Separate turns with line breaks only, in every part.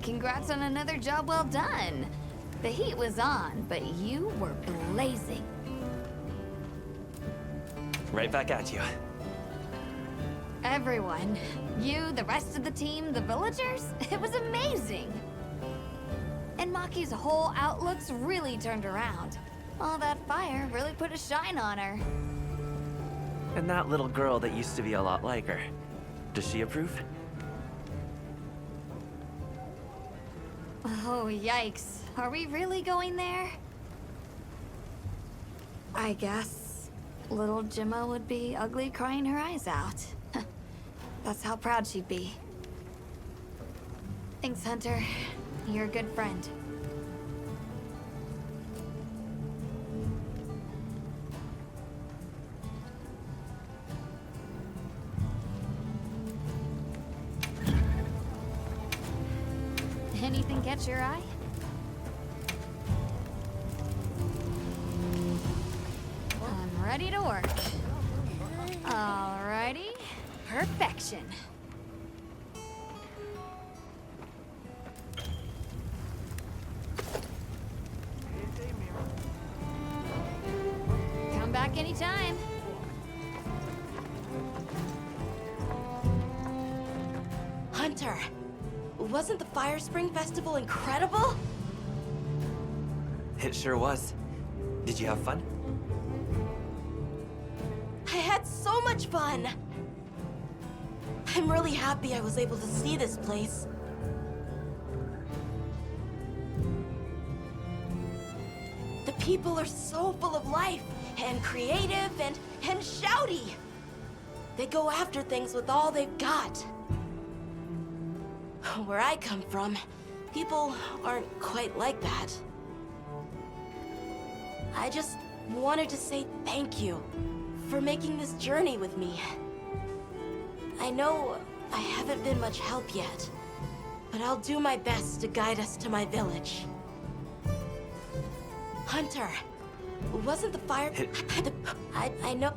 congrats on another job well done. The heat was on, but you were blazing.
Right back at you.
Everyone, you, the rest of the team, the villagers, it was amazing. And Maki's whole outlook's really turned around. All that fire really put a shine on her.
And that little girl that used to be a lot like her. Does she approve?
Oh, yikes. Are we really going there? I guess little Gemma would be ugly crying her eyes out. That's how proud she'd be. Thanks, Hunter. You're a good friend. Anything catch your eye? I'm ready to work. Alrighty. Perfection. Come back anytime.
Hunter, wasn't the Fire Spring Festival incredible?
It sure was. Did you have fun?
I had so much fun! I'm really happy I was able to see this place. The people are so full of life, and creative, and shouty! They go after things with all they've got. Where I come from, people aren't quite like that. I just wanted to say thank you for making this journey with me. I know I haven't been much help yet, but I'll do my best to guide us to my village. Hunter, wasn't the fire... I know...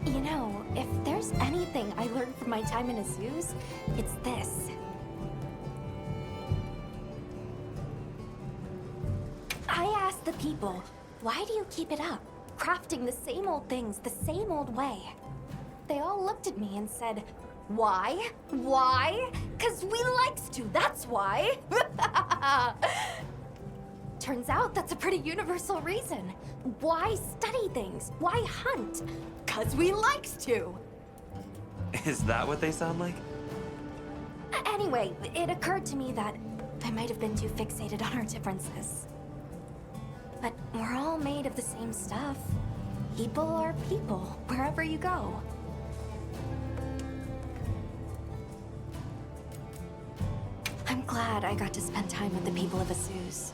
You know, if there's anything I learned from my time in Azuz, it's this. I asked the people, why do you keep it up? Crafting the same old things the same old way. They all looked at me and said, why? Why? 'Cause we likes to, that's why. Turns out that's a pretty universal reason. Why study things? Why hunt? 'Cause we likes to.
Is that what they sound like?
Anyway, it occurred to me that I might have been too fixated on our differences. But we're all made of the same stuff. People are people, wherever you go. I'm glad I got to spend time with the people of Azuz.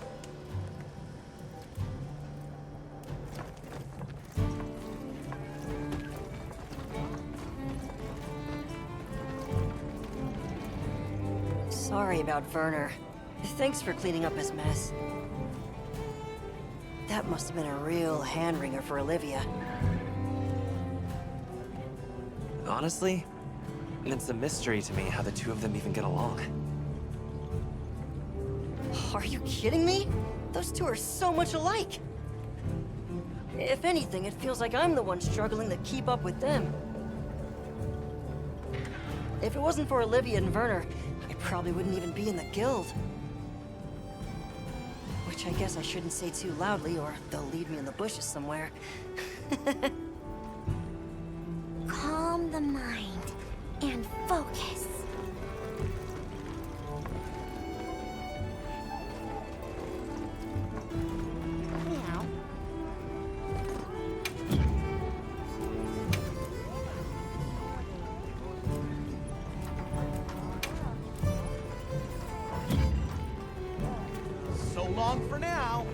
Sorry about Werner. Thanks for cleaning up his mess. That must have been a real hand-wringer for Olivia.
Honestly, it's a mystery to me how the two of them even get along.
Are you kidding me? Those two are so much alike. If anything, it feels like I'm the one struggling to keep up with them. If it wasn't for Olivia and Werner, I probably wouldn't even be in the guild. Which I guess I shouldn't say too loudly, or they'll leave me in the bushes somewhere.
Calm the mind and focus. Meow.
So long for now.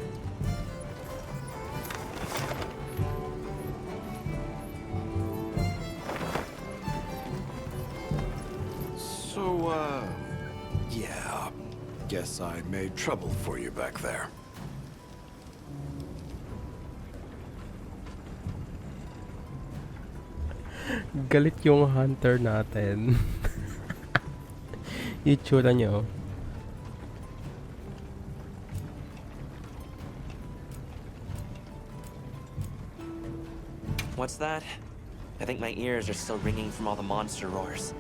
So, yeah. Guess I made trouble for you back there.
Galit yung hunter natin. 이초라뇨.
What's that? I think my ears are still ringing from all the monster roars.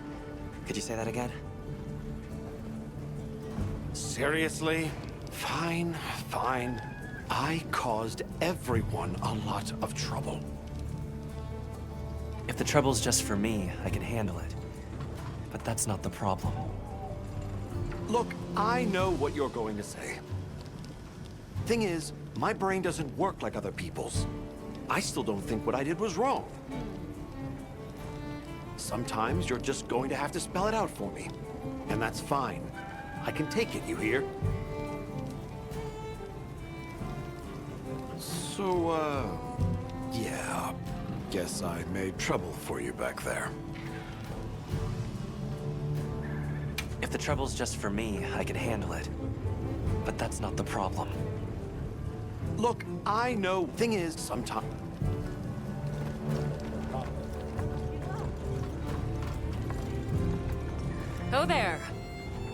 Could you say that again?
Seriously? Fine, fine. I caused everyone a lot of trouble.
If the trouble's just for me, I can handle it. But that's not the problem.
Look, I know what you're going to say. Thing is, my brain doesn't work like other people's. I still don't think what I did was wrong. Sometimes you're just going to have to spell it out for me. And that's fine. I can take it, you hear? So, yeah. Guess I made trouble for you back there.
If the trouble's just for me, I can handle it. But that's not the problem.
Look, I know. Thing is, sometimes.
Oh there!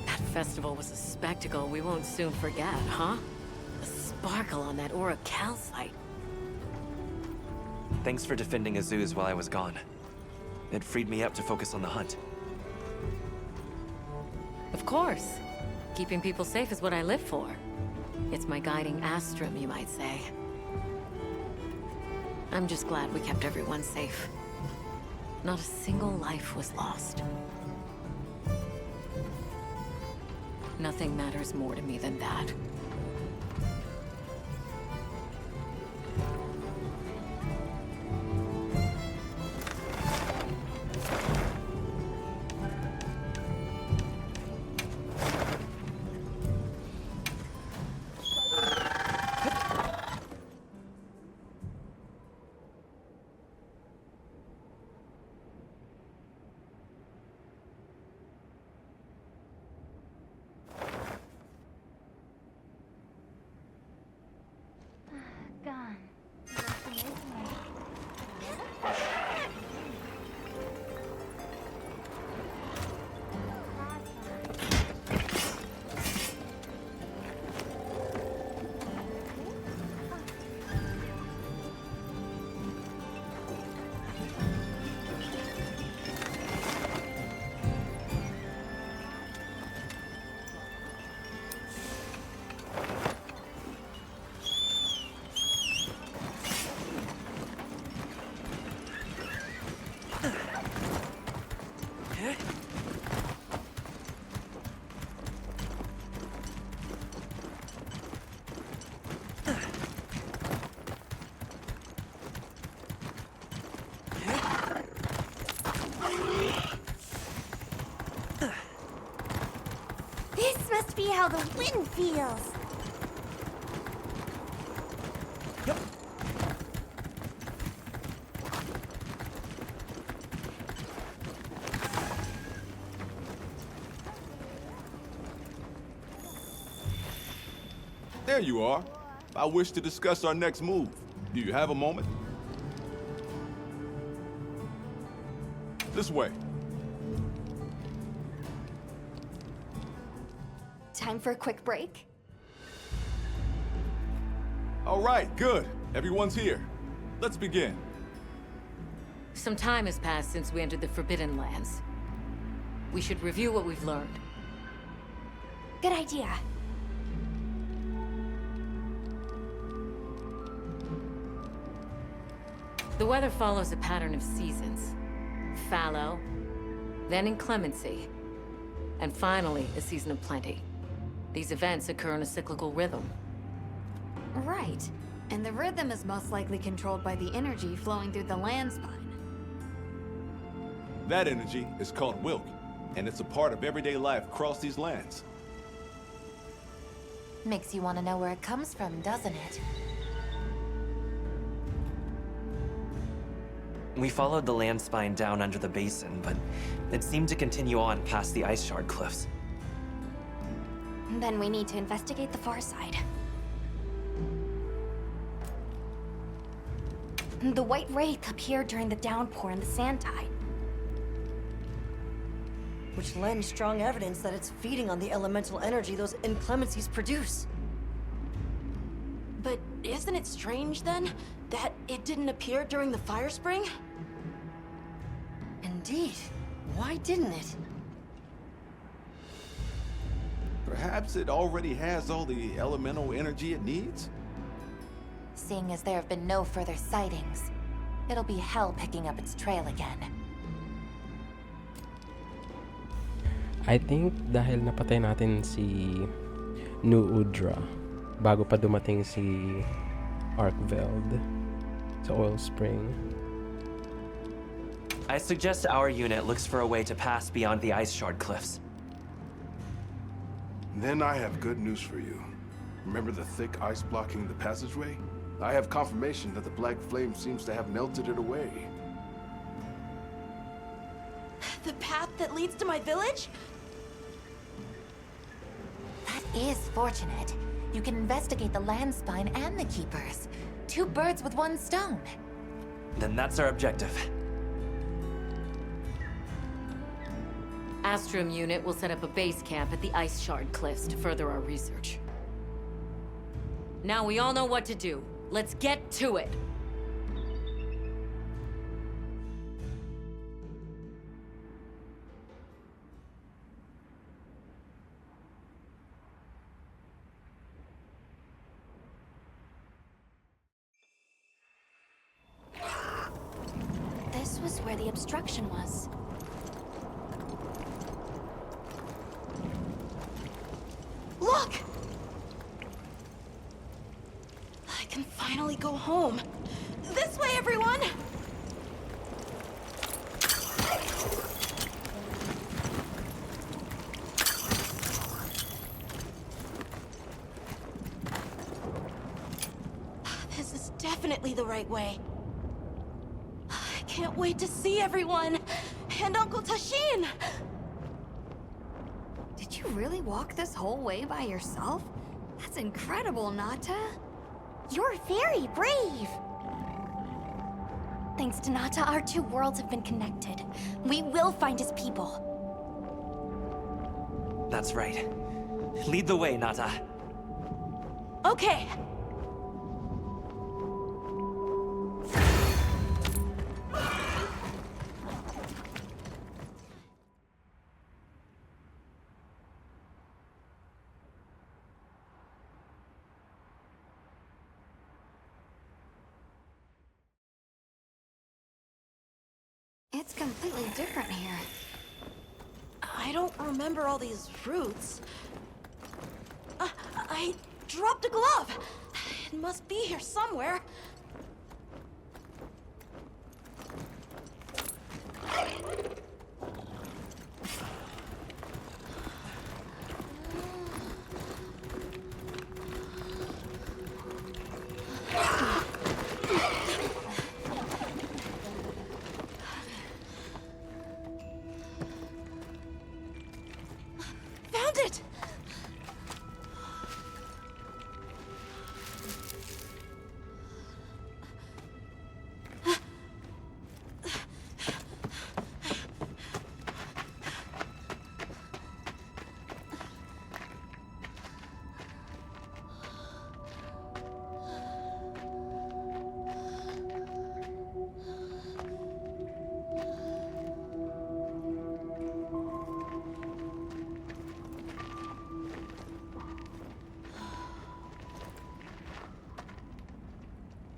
That festival was a spectacle we won't soon forget, huh? The sparkle on that Aura calcite.
Thanks for defending Azuz while I was gone. It freed me up to focus on the hunt.
Of course. Keeping people safe is what I live for. It's my guiding astrum, you might say. I'm just glad we kept everyone safe. Not a single life was lost. Nothing matters more to me than that.
Gone.
This must be how the wind feels.
There you are. I wish to discuss our next move. Do you have a moment? This way.
Time for a quick break?
All right, good. Everyone's here. Let's begin.
Some time has passed since we entered the Forbidden Lands. We should review what we've learned.
Good idea.
The weather follows a pattern of seasons. Fallow, then inclemency, and finally a season of plenty. These events occur in a cyclical rhythm.
Right. And the rhythm is most likely controlled by the energy flowing through the land spine.
That energy is called Wilk, and it's a part of everyday life across these lands.
Makes you want to know where it comes from, doesn't it?
We followed the land spine down under the basin, but it seemed to continue on past the ice shard cliffs.
Then we need to investigate the far side. The White Wraith appeared during the downpour and the sand tide.
which lends strong evidence that it's feeding on the elemental energy those inclemencies produce.
But isn't it strange, then, that it didn't appear during the fire spring?
Indeed. Why didn't it?
Perhaps it already has all the elemental energy it needs?
Seeing as there have been no further sightings, it'll be hell picking up its trail again.
I think dahil napatay natin si New Udra bago pa dumating si Arkveld sa Oil Spring.
I suggest our unit looks for a way to pass beyond the ice shard cliffs.
Then I have good news for you. Remember the thick ice blocking the passageway? I have confirmation that the black flame seems to have melted it away.
The path that leads to my village?
That is fortunate. You can investigate the land spine and the keepers. 2 birds with 1 stone.
Then that's our objective.
Astrum unit will set up a base camp at the Ice Shard Cliffs to further our research. Now we all know what to do. Let's get to it!
This was where the obstruction was.
Look! I can finally go home. This way, everyone! This is definitely the right way. I can't wait to see everyone! And Uncle Tashin!
Did you really walk this whole way by yourself? That's incredible, Nata.
You're very brave! Thanks to Nata, our 2 worlds have been connected. We will find his people.
That's right. Lead the way, Nata.
Okay.
It's completely different here.
I don't remember all these roots. I dropped a glove. It must be here somewhere. Found it!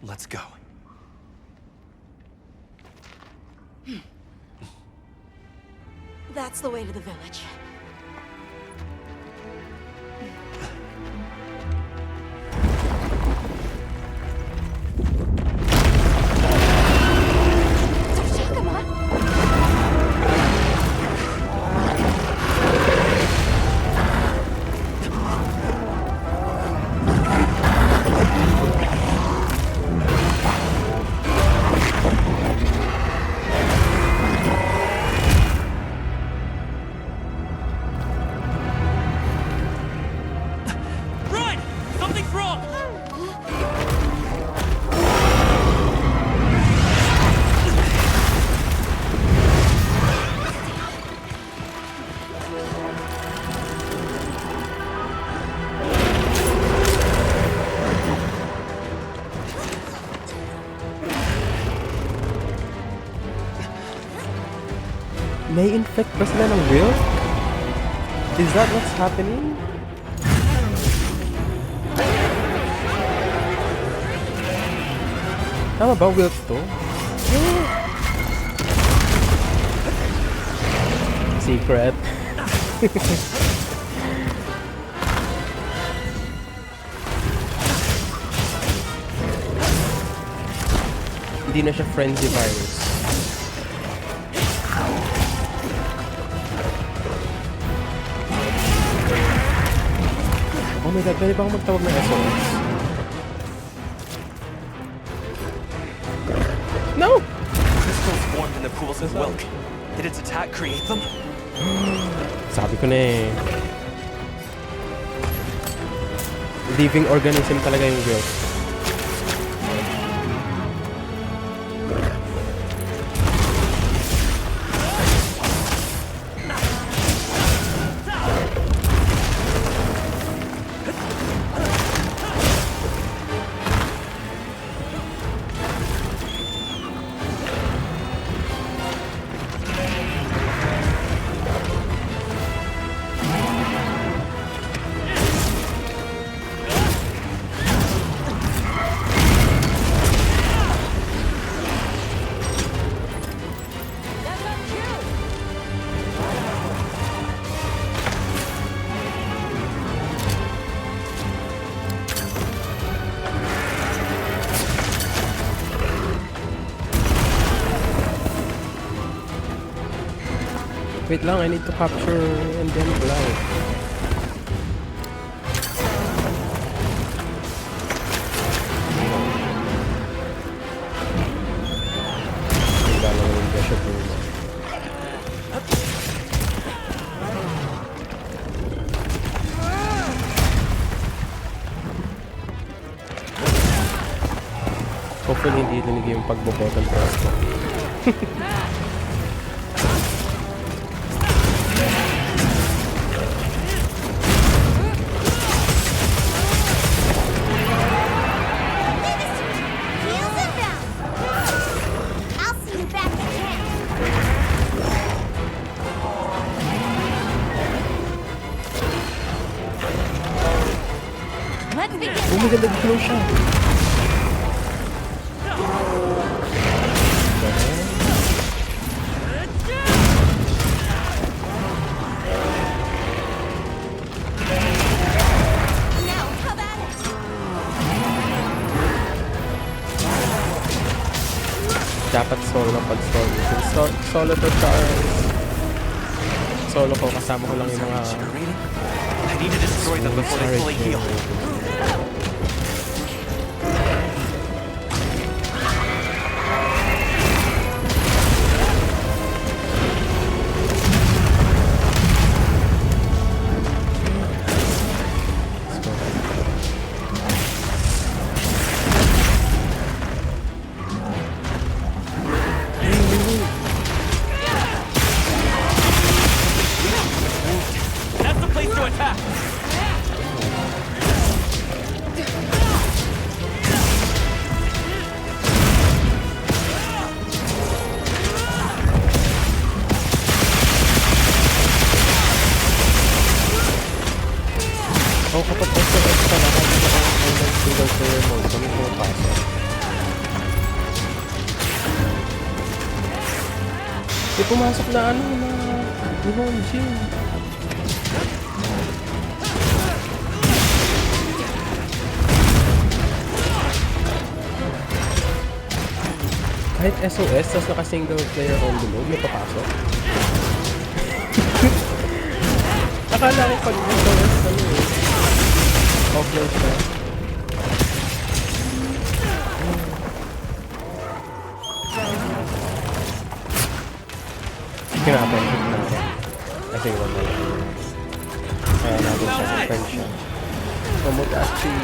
Let's go.
That's the way to the village.
May infect ba sila ng Will? Is that what's happening? Tama ba, Will to? Secret. Hindi na siya frenzy virus. Oh my god, pwede ba akong magtawag ng SOS? No!
Crystals formed in the pools of Wilk. Did its attack create them?
Sabi ko na eh. Living organism talaga yung Wilk. Wait lang, I need to capture endemic life. Wala lang yung pressure po. Hopefully hindi rinig yung pagbo-button press ko. Oh my god, nag-close siya. Dapat solo pag solo. Solo to Charles. Solo ko, kasama ko lang yung mga...
I need to destroy them before they fully heal. That's the place to attack!
Oh, kapag SOS ka na, kahit na ang single player mode, kami pumapasok. May pumasok na ano, na Nihonjin. Kahit SOS, tas naka-single player only mode, may papasok. Akala ko pag SOS, ano eh, offload siya. Kinapin natin. Kasi wala lang. Kaya natin siya, defend siya. Tomodachi.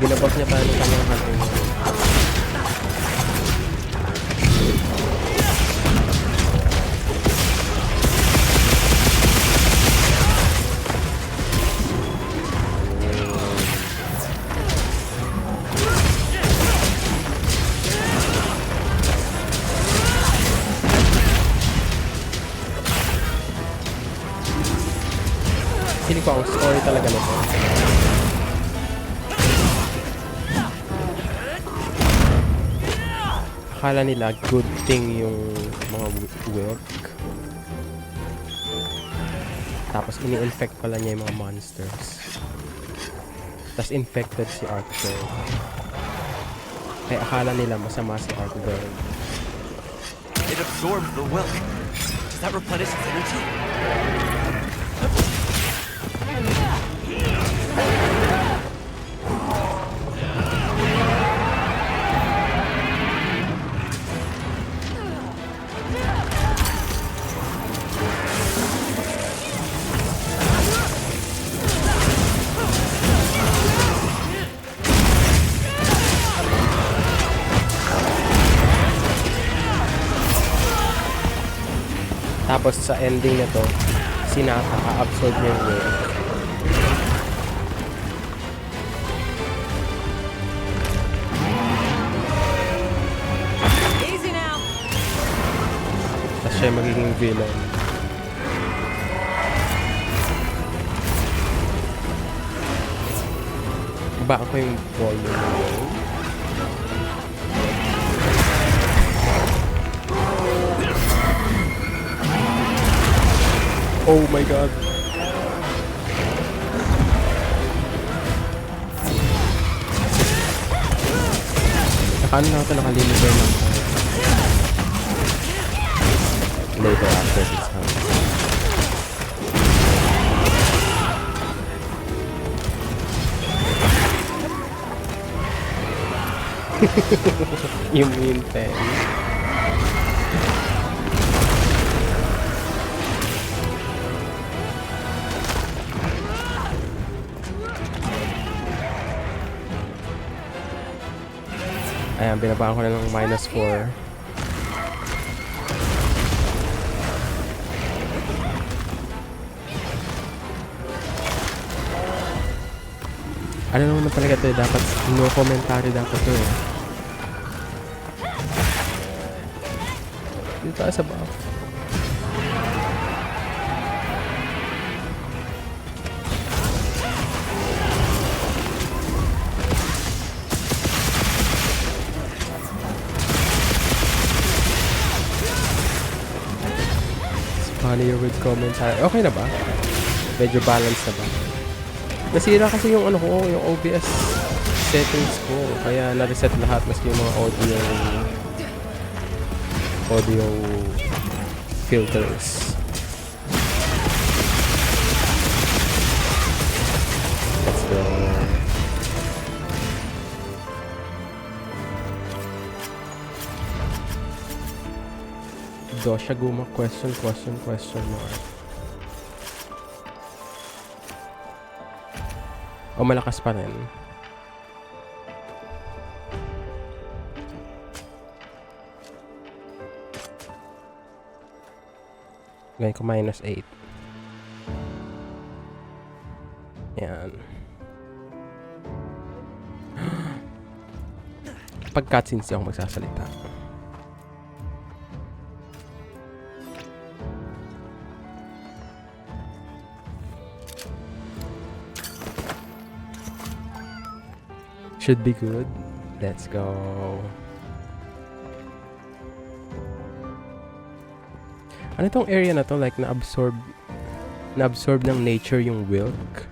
Binabot niya pa ano kanyang hunting. story talaga nito. Akala nila good thing yung mga Wilk. Tapos ini-infect pala niya yung mga monsters. Tapos infected si Arcturus. Kaya akala nila masama si Arcturus.
It absorbed the Wilk. Does that replenish its energy?
Tapos sa ending na to, si Nata ka-absorb niya yung Wilk.
Easy now.
Tapos siya magiging villain. Ba ako yung volume ngayon? Oh my god. Nakano na ito nakalimiter lang. Later after this time. Yung mean pen. Ayan, binabaan ko na ng -4. Ano naman na talaga ito eh, dapat no commentary dapat ito eh. Dito tayo sa buff. Funnier with commentary. Okay na ba? Medyo balanced na ba? Nasira kasi yung ano ko, yung OBS settings ko. Kaya na-reset lahat maski yung mga audio filters. Let's go. Dosha Guma question mark. O malakas pa rin. Gawin ko -8. Yan. Pag cutscenes di ako magsasalita. Should be good. Let's go. Ano itong area na to? Like na-absorb ng nature yung Wilk.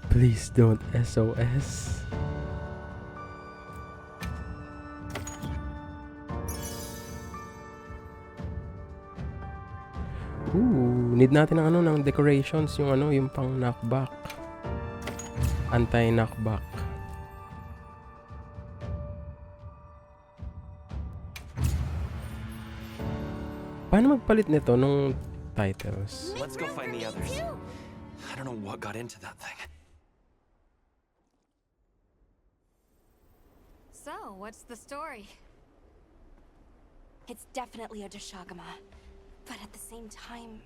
Please don't SOS. Need natin ng ano ng decorations, yung ano, yung pang knockback. Anti-knockback. Paano magpalit nito nung titles?
Let's go find the others. I don't know what got into that thing.
So, what's the story?
It's definitely a Deshagama, but at the same time,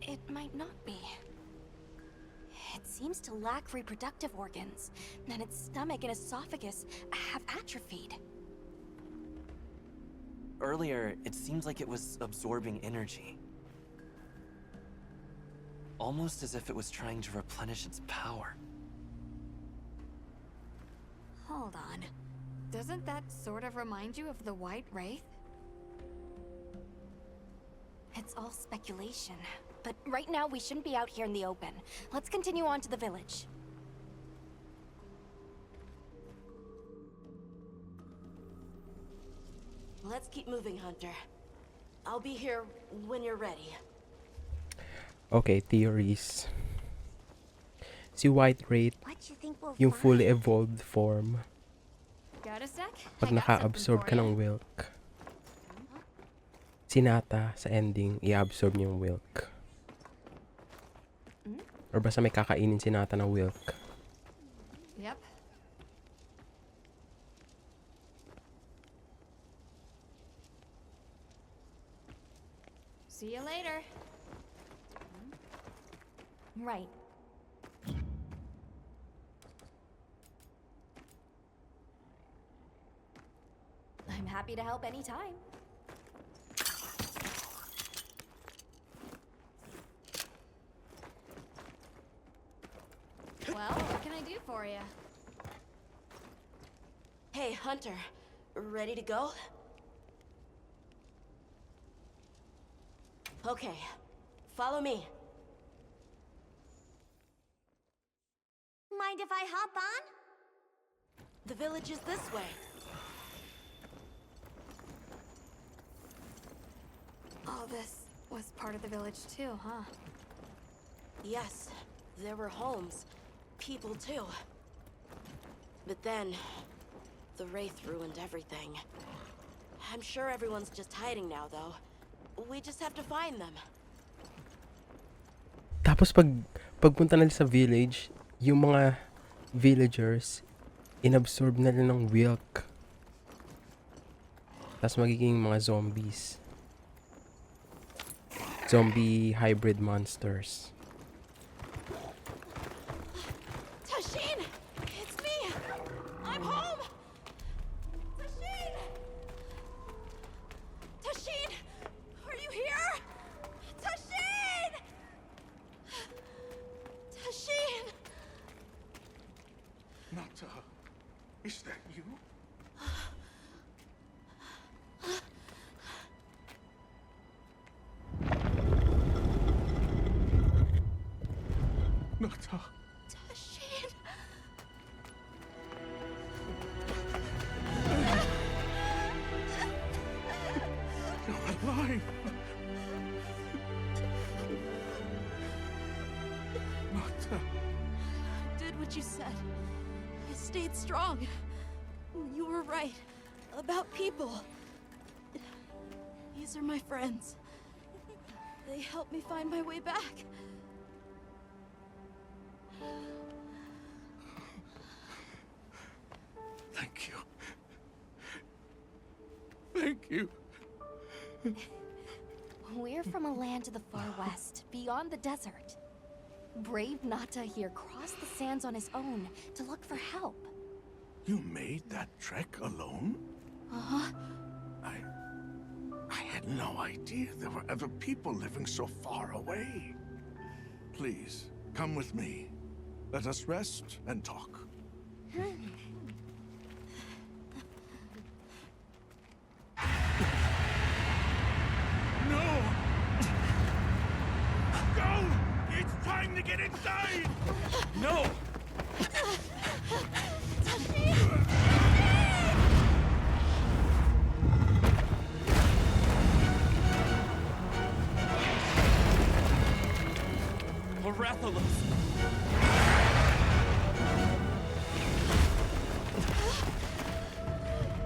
it might not be. It seems to lack reproductive organs, and its stomach and esophagus have atrophied.
earlier, it seems like it was absorbing energy. Almost as if it was trying to replenish its power.
Hold on. Doesn't that sort of remind you of the White Wraith?
It's all speculation. But right now, we shouldn't be out here in the open. Let's continue on to the village.
Let's keep moving, Hunter. I'll be here when you're ready.
Okay, theories. Si White Wraith,
What you think we'll
yung
find?
fully evolved form.
Got a sec?
Pag
I got
naka-absorb ka
something
ng Wilk, si Nata sa ending, i-absorb niya yung Wilk. Or basta may kakainin si Nata ng Wilk.
for you. Yep. See you later.
Right. I'm happy to help anytime.
Well, what can I do for you?
Hey, Hunter. Ready to go? Okay. Follow me.
Mind if I hop on?
The village is this way.
All this was part of the village too, huh?
Yes, there were homes. People too. But then, the Wraith ruined everything. I'm sure everyone's just hiding now, though. We just have to find them.
Tapos pagpunta nila sa village, yung mga villagers, inabsorb nila ng Wilk. Tapos magiging mga zombies. Zombie hybrid monsters.
Tashin! It's me! I'm home! Tashin! Tashin! Are you here? Tashin! Tashin!
Nata, is that you? Nata.
Tashin!
You're alive! Nata.
Did what you said. I stayed strong. You were right. About people. These are my friends. They helped me find my way back.
Thank you. Thank you.
We're from a land to the far west, beyond the desert. Brave Nata here crossed the sands on his own to look for help.
You made that trek alone?
Uh-huh.
I had no idea there were other people living so far away. Please, come with me. Let us rest and talk. No! Go! It's time to get inside!
No! Rathalos!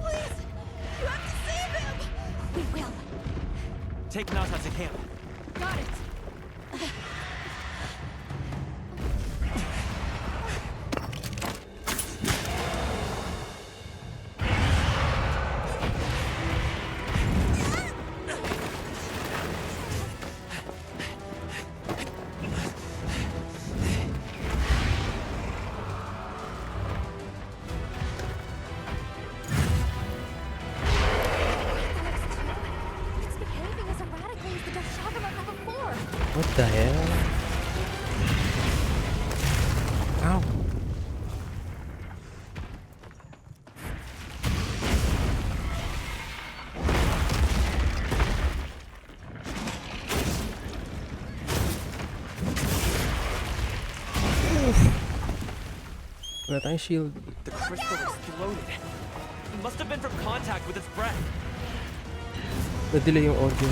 Please! You have to save him!
We will.
Take Nata to camp.
Got it!
What the hell? Ow. Wala tayong shield.
The crystal exploded. It must have been from contact with its breath.
Na-delay yung audio.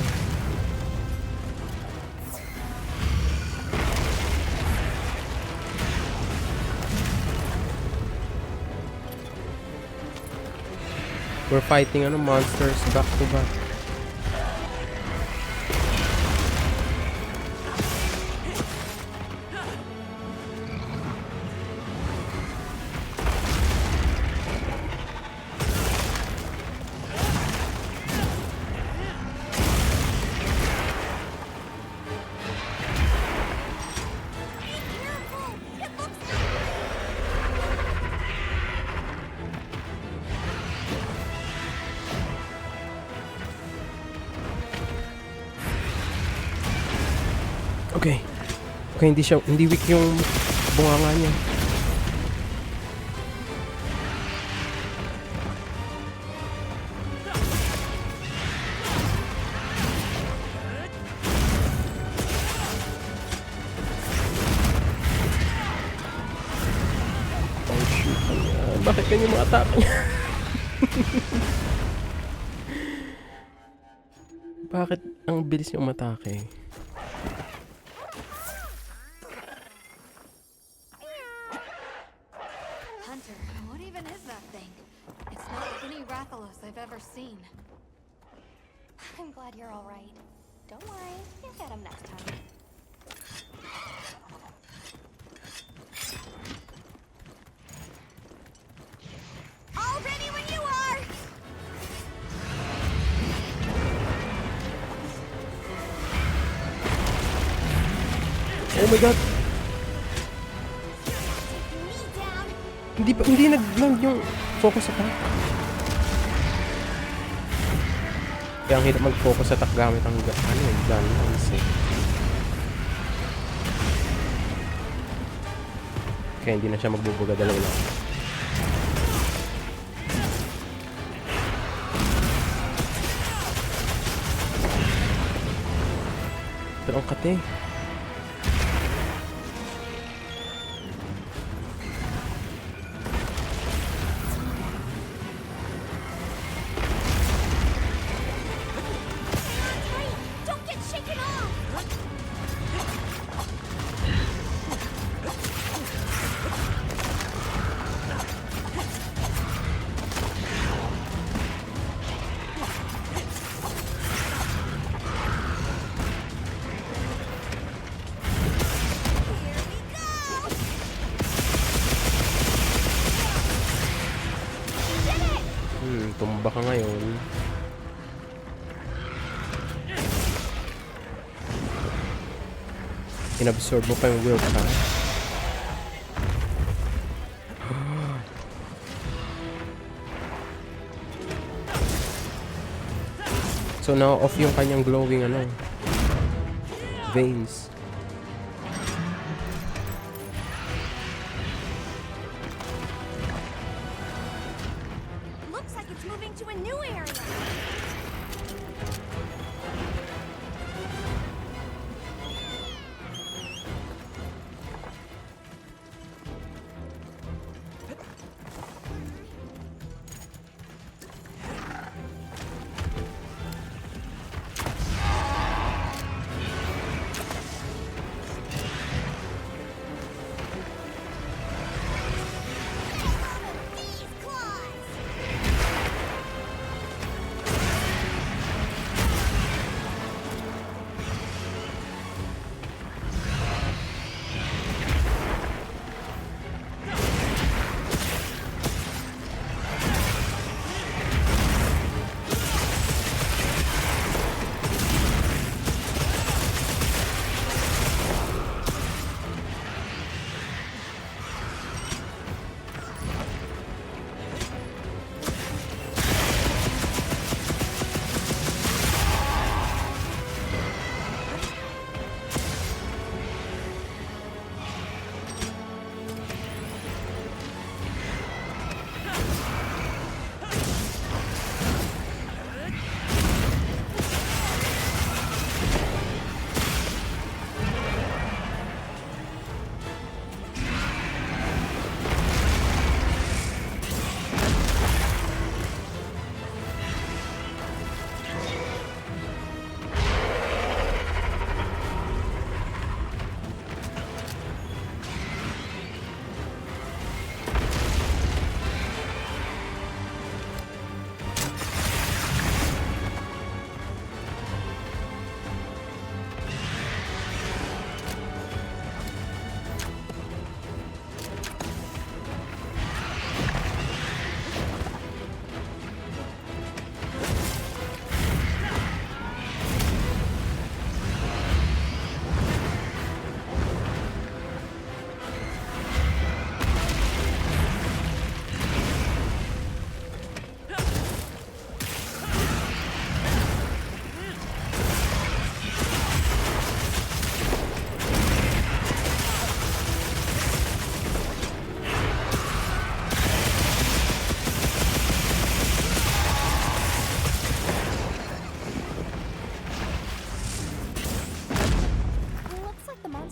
We're fighting monsters back to back. Okay. Okay, hindi weak yung bunganga niya. Oh shoot. Bakit ganyan mga atake niya? Bakit ang bilis niya umatake?
Hunter, what even is that thing? It's not like any Rathalos I've ever seen.
I'm glad you're all right. Don't worry, you'll get him next time.
All ready when you are!
Oh my god! Hindi nag-land yung focus attack. Kaya ang hirap mag-focus attack gamit ang gun lance eh. Kaya hindi na siya magbubuga dalaw lang. Pero ang kate. Tumba ka ngayon. Inabsorb mo pa yung will ka. So now off yung kanyang glowing veins.
Looks like it's moving to a new area.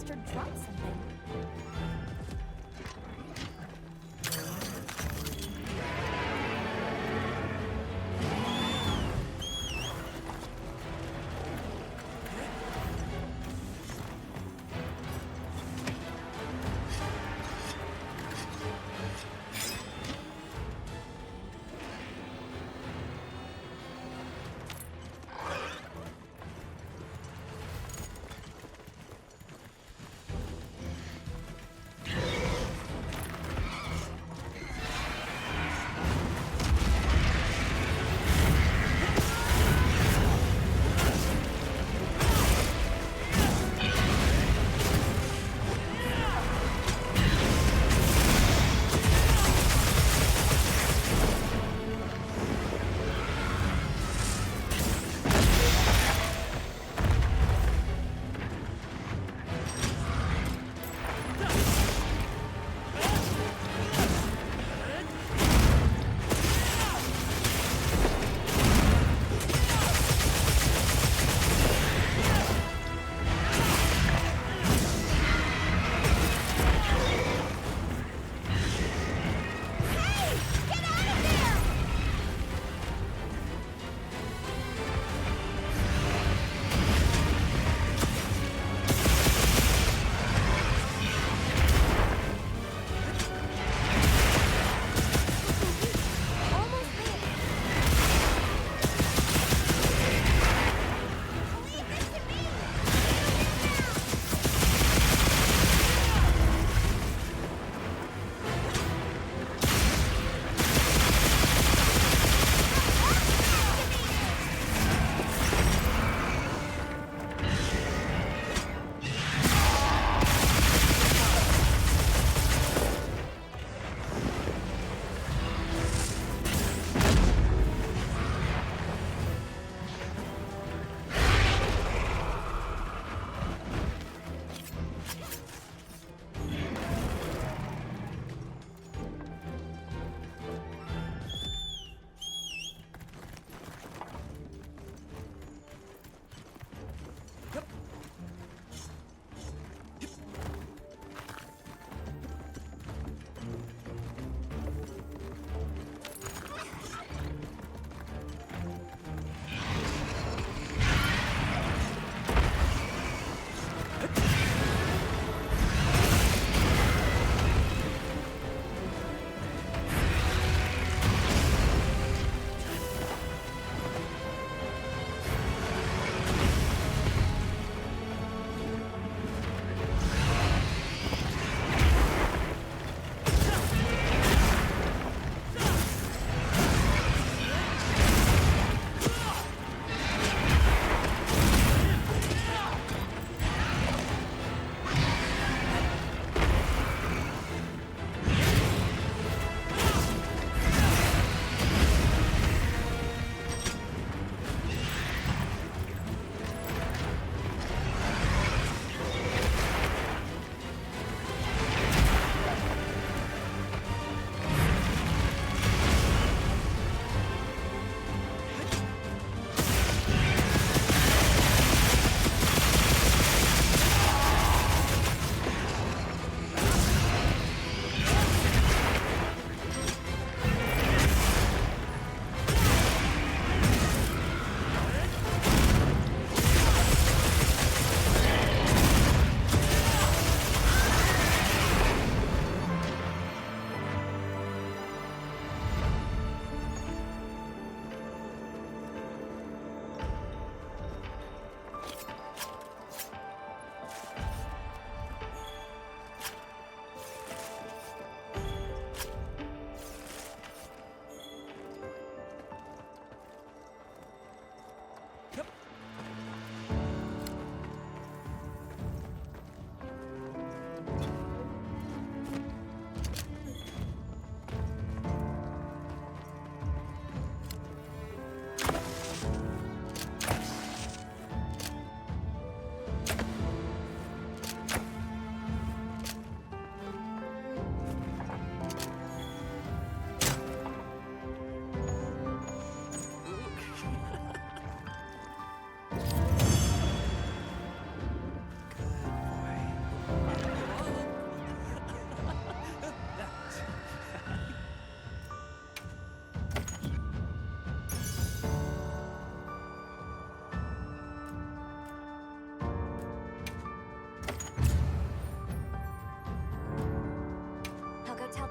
crashed or dropped something.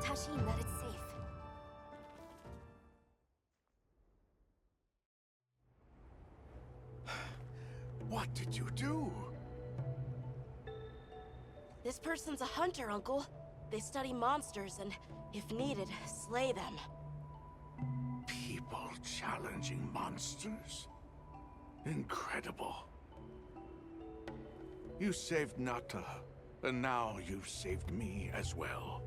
Tashin that it's safe.
What did you do?
This person's a hunter, Uncle. They study monsters and, if needed, slay them.
People challenging monsters? Incredible. You saved Nata, and now you've saved me as well.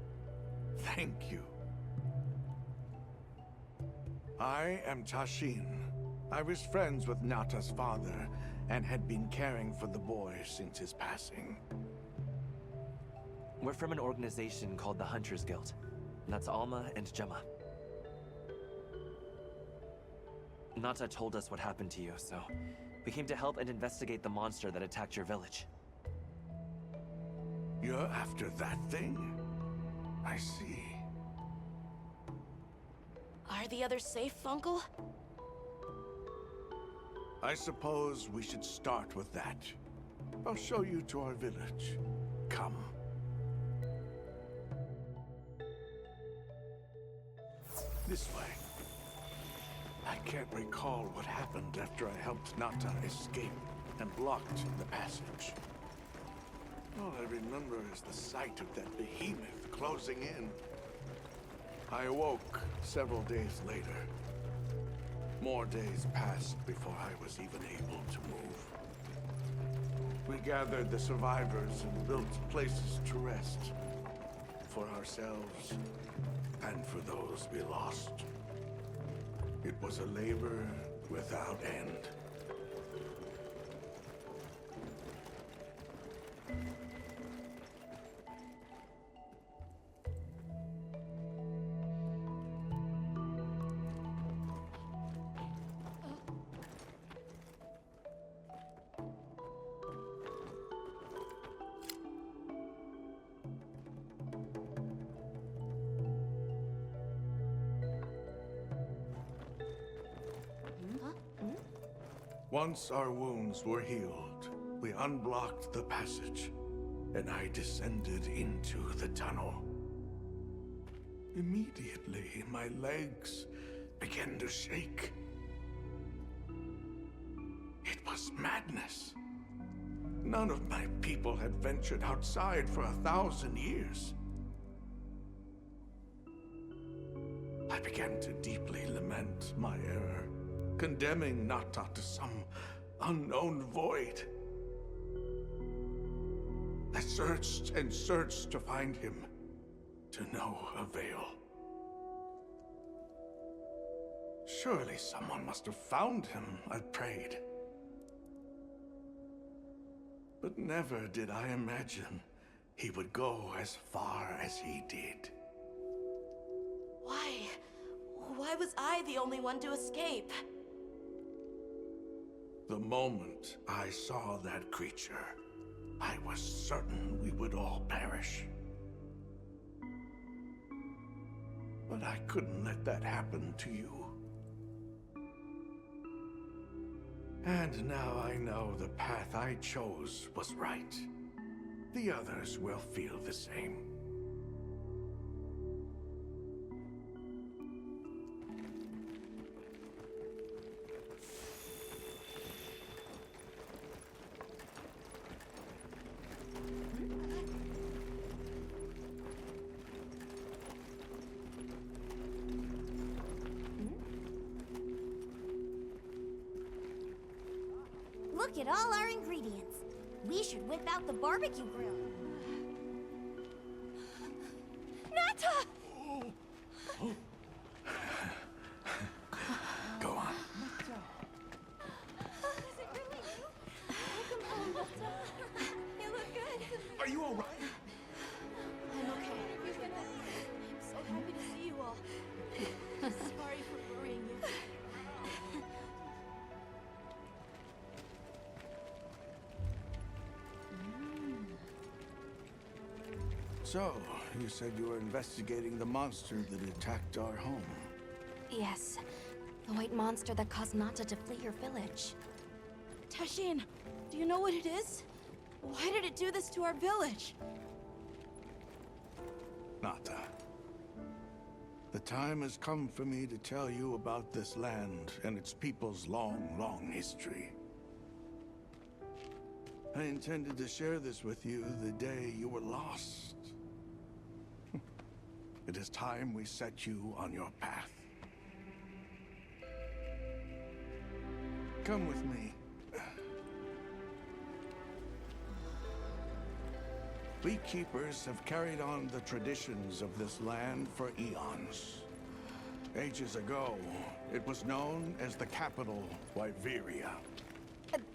Thank you. I am Tashin. I was friends with Nata's father, and had been caring for the boy since his passing.
We're from an organization called the Hunters Guild. And that's Alma and Gemma. Nata told us what happened to you, so we came to help and investigate the monster that attacked your village.
You're after that thing? I see.
Are the others safe, Uncle?
I suppose we should start with that. I'll show you to our village. Come. This way. I can't recall what happened after I helped Nata escape and blocked the passage. All I remember is the sight of that behemoth closing in. I awoke several days later. More days passed before I was even able to move. We gathered the survivors and built places to rest. For ourselves, and for those we lost. It was a labor without end. Once our wounds were healed, we unblocked the passage, and I descended into the tunnel. Immediately, my legs began to shake. It was madness. None of my people had ventured outside for 1,000 years. I began to deeply lament my error, condemning Nata to some unknown void. I searched and searched to find him, to no avail. Surely someone must have found him, I prayed. But never did I imagine he would go as far as he did.
Why? Why was I the only one to escape?
The moment I saw that creature, I was certain we would all perish. But I couldn't let that happen to you. And now I know the path I chose was right. The others will feel the same.
Look at all our ingredients. We should whip out the barbecue grill.
Nata!
Go on.
Is it really you? Welcome home, Nata. You look good.
Are you all right?
I'm okay. I'm so happy to see you all. Sorry for worrying you.
So, you said you were investigating the monster that attacked our home.
Yes, the white monster that caused Nata to flee your village.
Tashin, do you know what it is? Why did it do this to our village?
Nata, The time has come for me to tell you about this land and its people's long, long history. I intended to share this with you the day you were lost. It is time we set you on your path. Come with me. We keepers have carried on the traditions of this land for eons. Ages ago, it was known as the capital, Wyveria.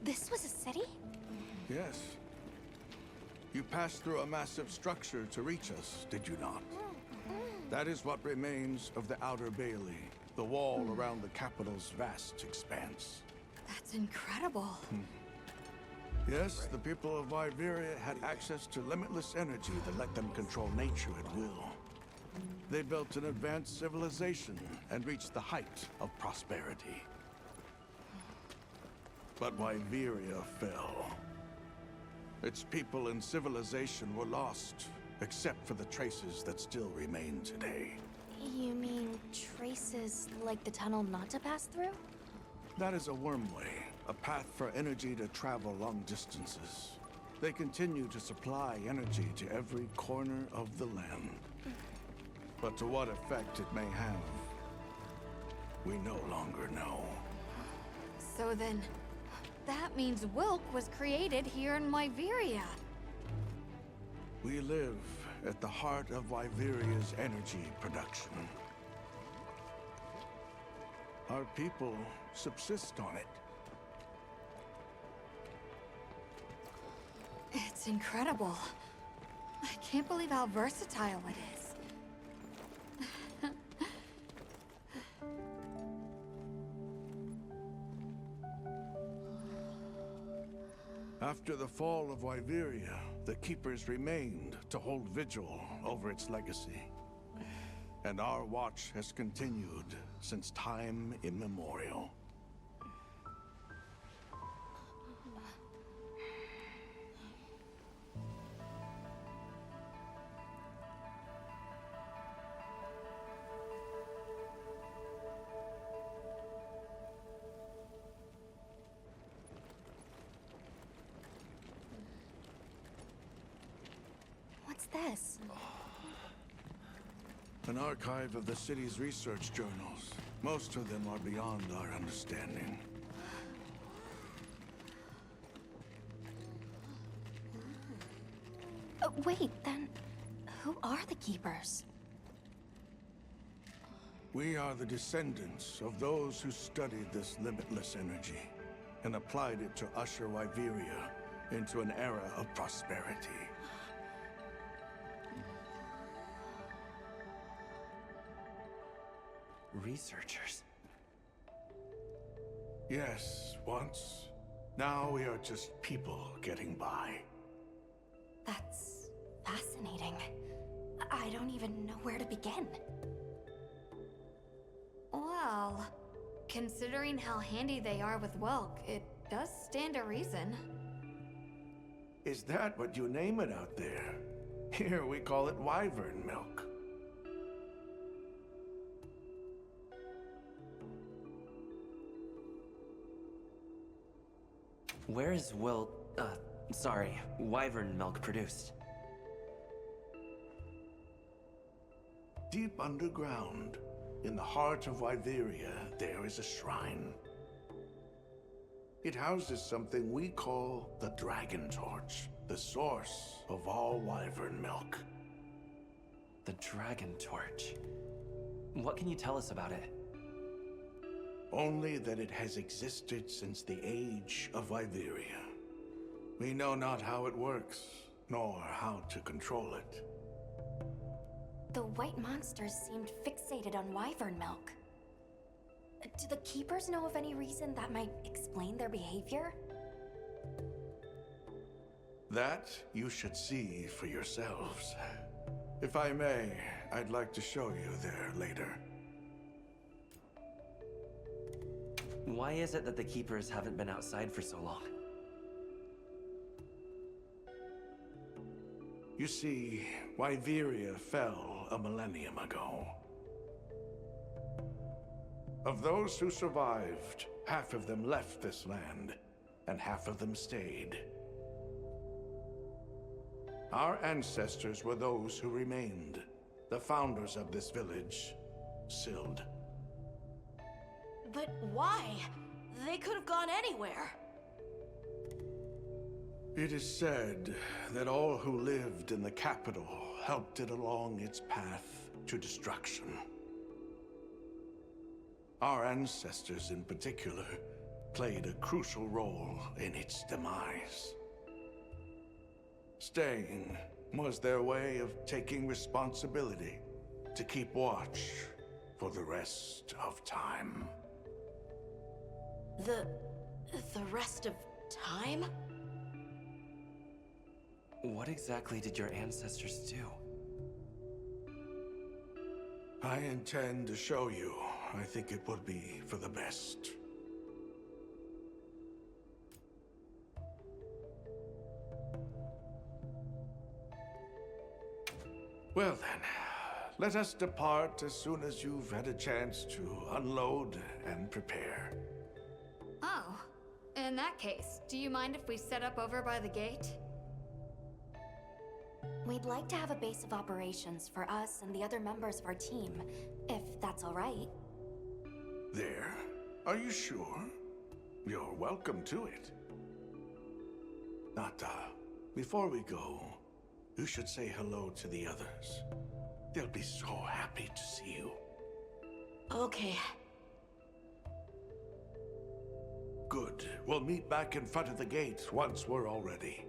This was a city?
Yes. You passed through a massive structure to reach us, did you not? That is what remains of the Outer Bailey, the wall around the capital's vast expanse.
That's incredible.
Yes, the people of Wyveria had access to limitless energy that let them control nature at will. They built an advanced civilization and reached the height of prosperity. But Wyveria fell. Its people and civilization were lost, except for the traces that still remain today.
You mean traces like the tunnel not to pass through?
That is a wormway, a path for energy to travel long distances. They continue to supply energy to every corner of the land. But to what effect it may have, we no longer know.
So then, that means Wilk was created here in Wyveria.
We live at the heart of Wyveria's energy production. Our people subsist on it.
It's incredible. I can't believe how versatile it is.
After the fall of Wyveria, the Keepers remained to hold vigil over its legacy. And our watch has continued since time immemorial.
What's this?
An archive of the city's research journals. Most of them are beyond our understanding.
Wait, then who are the Keepers?
We are the descendants of those who studied this limitless energy and applied it to usher Wyveria into an era of prosperity.
Researchers?
Yes, once. Now we are just people getting by.
That's fascinating. I don't even know where to begin.
Well, considering how handy they are with Welk, it does stand to reason.
Is that what you name it out there? Here we call it wyvern milk.
Where is wyvern milk produced?
Deep underground, in the heart of Wyveria, there is a shrine. It houses something we call the Dragon Torch, the source of all wyvern milk.
The Dragon Torch. What can you tell us about it?
Only that it has existed since the age of Wyveria. We know not how it works, nor how to control it.
The white monsters seemed fixated on wyvern milk. Do the Keepers know of any reason that might explain their behavior?
That you should see for yourselves. If I may, I'd like to show you there later.
Why is it that the Keepers haven't been outside for so long?
You see, Wyveria fell a millennium ago. Of those who survived, half of them left this land, and half of them stayed. Our ancestors were those who remained, the founders of this village, Sild.
But why? They could have gone anywhere.
It is said that all who lived in the capital helped it along its path to destruction. Our ancestors in particular played a crucial role in its demise. Staying was their way of taking responsibility to keep watch for the rest of time.
The rest of time?
What exactly did your ancestors do?
I intend to show you. I think it would be for the best. Well then, let us depart as soon as you've had a chance to unload and prepare.
Oh, in that case, do you mind if we set up over by the gate?
We'd like to have a base of operations for us and the other members of our team, if that's all right.
There? Are you sure? You're welcome to it. Nata, before we go, you should say hello to the others. They'll be so happy to see you.
Okay.
Good. We'll meet back in front of the gate once we're all ready.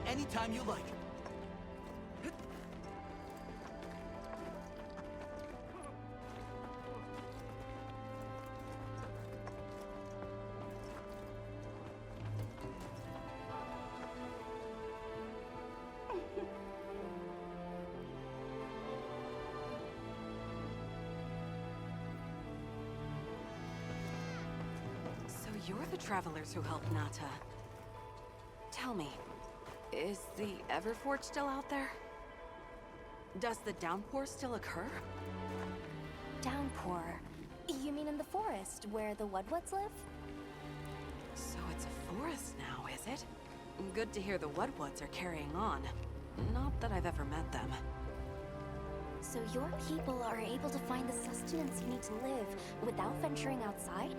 anytime you like.
So you're the travelers who helped Nata. Tell me, is the Everforge still out there? Does the downpour still occur?
Downpour. You mean in the forest, where the Wudwoods live?
So it's a forest now, is it? Good to hear the Wudwoods are carrying on. Not that I've ever met them.
So your people are able to find the sustenance you need to live without venturing outside?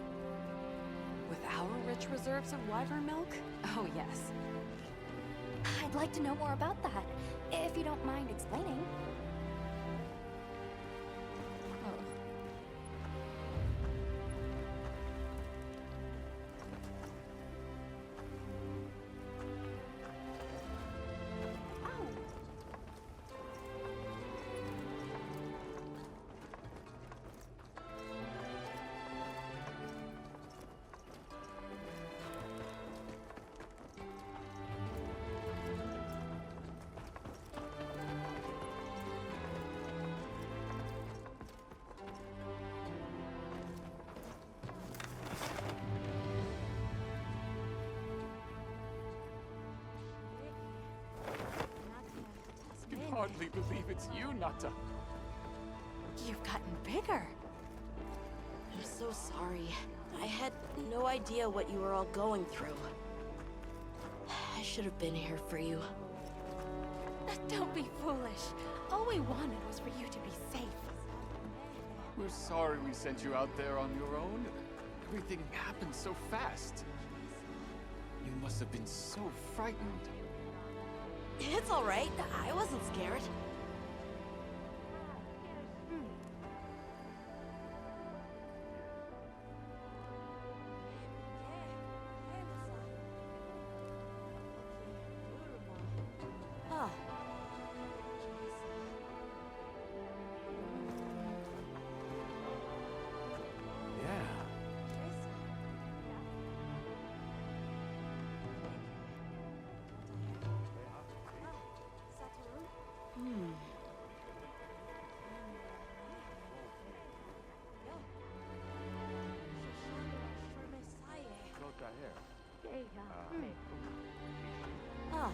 With our rich reserves of wyvern milk? Oh, yes.
I'd like to know more about that, if you don't mind explaining.
I can hardly believe it's you, Nata.
You've gotten bigger.
I'm so sorry. I had no idea what you were all going through. I should have been here for you.
Don't be foolish. All we wanted was for you to be safe.
We're sorry we sent you out there on your own. Everything happened so fast. You must have been so frightened.
It's all right. I wasn't scared. Ah.
Yeah.
Ah.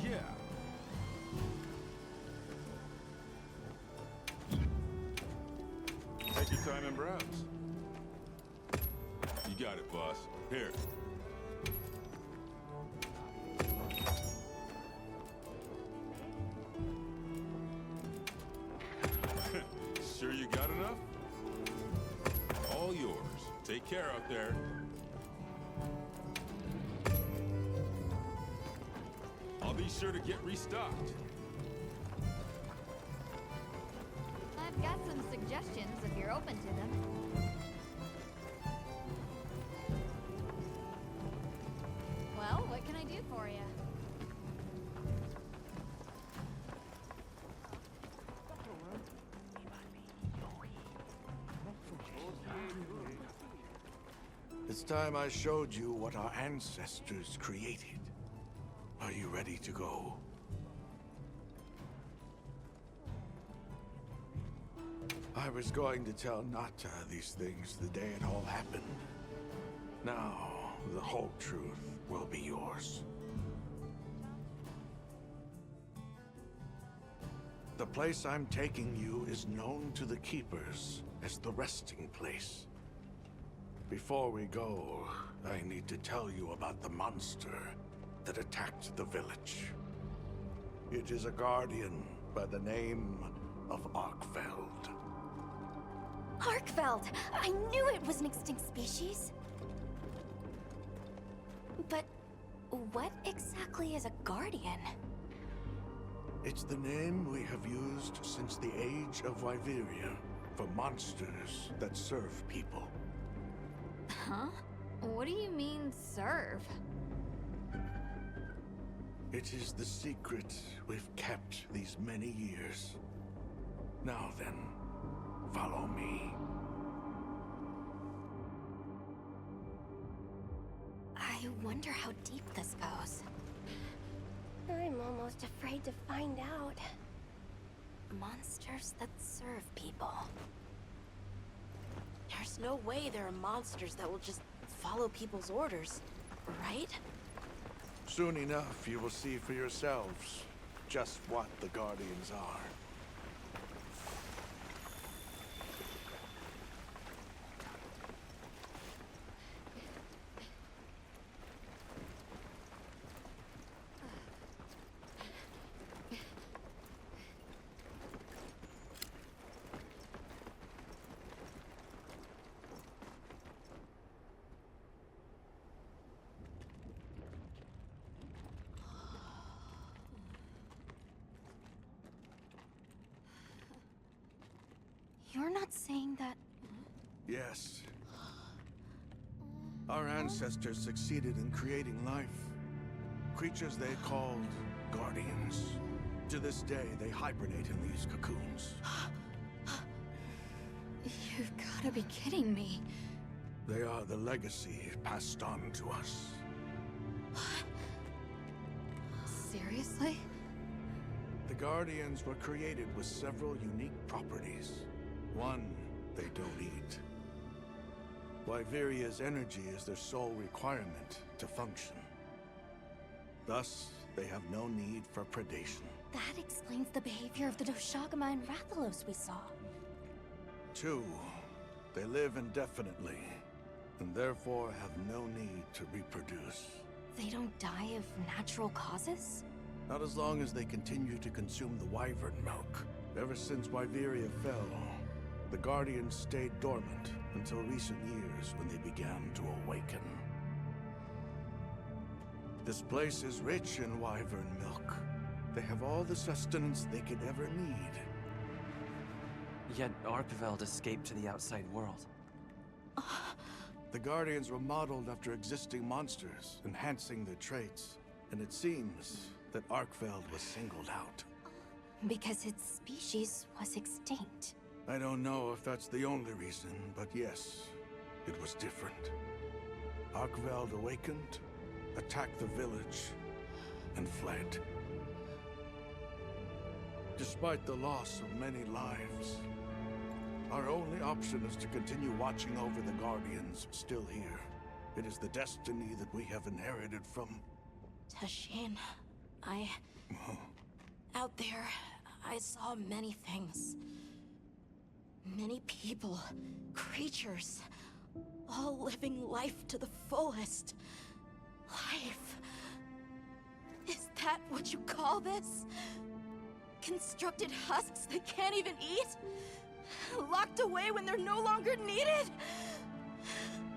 Yeah. Take your time and browse. You got it, boss. Here. Sure you got enough? All yours. Take care out there. I'll be sure to get restocked.
I've got some suggestions if you're open to them. Well, what can I do for you?
It's time I showed you what our ancestors created. Are you ready to go? I was going to tell Nata these things the day it all happened. Now, the whole truth will be yours. The place I'm taking you is known to the Keepers as the resting place. Before we go, I need to tell you about the monster that attacked the village. It is a guardian by the name of Arkfeld.
Arkfeld! I knew it was an extinct species. But what exactly is a guardian?
It's the name we have used since the age of Wyveria for monsters that serve people.
Huh? What do you mean, serve?
It is the secret we've kept these many years. Now then, follow me.
I wonder how deep this goes. I'm almost afraid to find out. Monsters that serve people.
There's no way there are monsters that will just follow people's orders, right?
Soon enough, you will see for yourselves just what the Guardians are.
You're not saying that...
Yes. Our ancestors succeeded in creating life. Creatures they called Guardians. To this day, they hibernate in these cocoons.
You've gotta be kidding me.
They are the legacy passed on to us.
Seriously?
The Guardians were created with several unique properties. One, they don't eat. Wyveria's energy is their sole requirement to function. Thus, they have no need for predation.
That explains the behavior of the Doshagama and Rathalos we saw.
Two, they live indefinitely, and therefore have no need to reproduce.
They don't die of natural causes?
Not as long as they continue to consume the wyvern milk. Ever since Wyveria fell, the Guardians stayed dormant until recent years when they began to awaken. This place is rich in wyvern milk. They have all the sustenance they could ever need.
Yet Arkveld escaped to the outside world.
The Guardians were modeled after existing monsters, enhancing their traits. And it seems that Arkveld was singled out.
Because its species was extinct.
I don't know if that's the only reason, but yes, it was different. Arkveld awakened, attacked the village, and fled. Despite the loss of many lives, our only option is to continue watching over the Guardians still here. It is the destiny that we have inherited from...
Tashin, out there, I saw many things. Many people, creatures, all living life to the fullest. Life. Is that what you call this? Constructed husks that can't even eat? Locked away when they're no longer needed?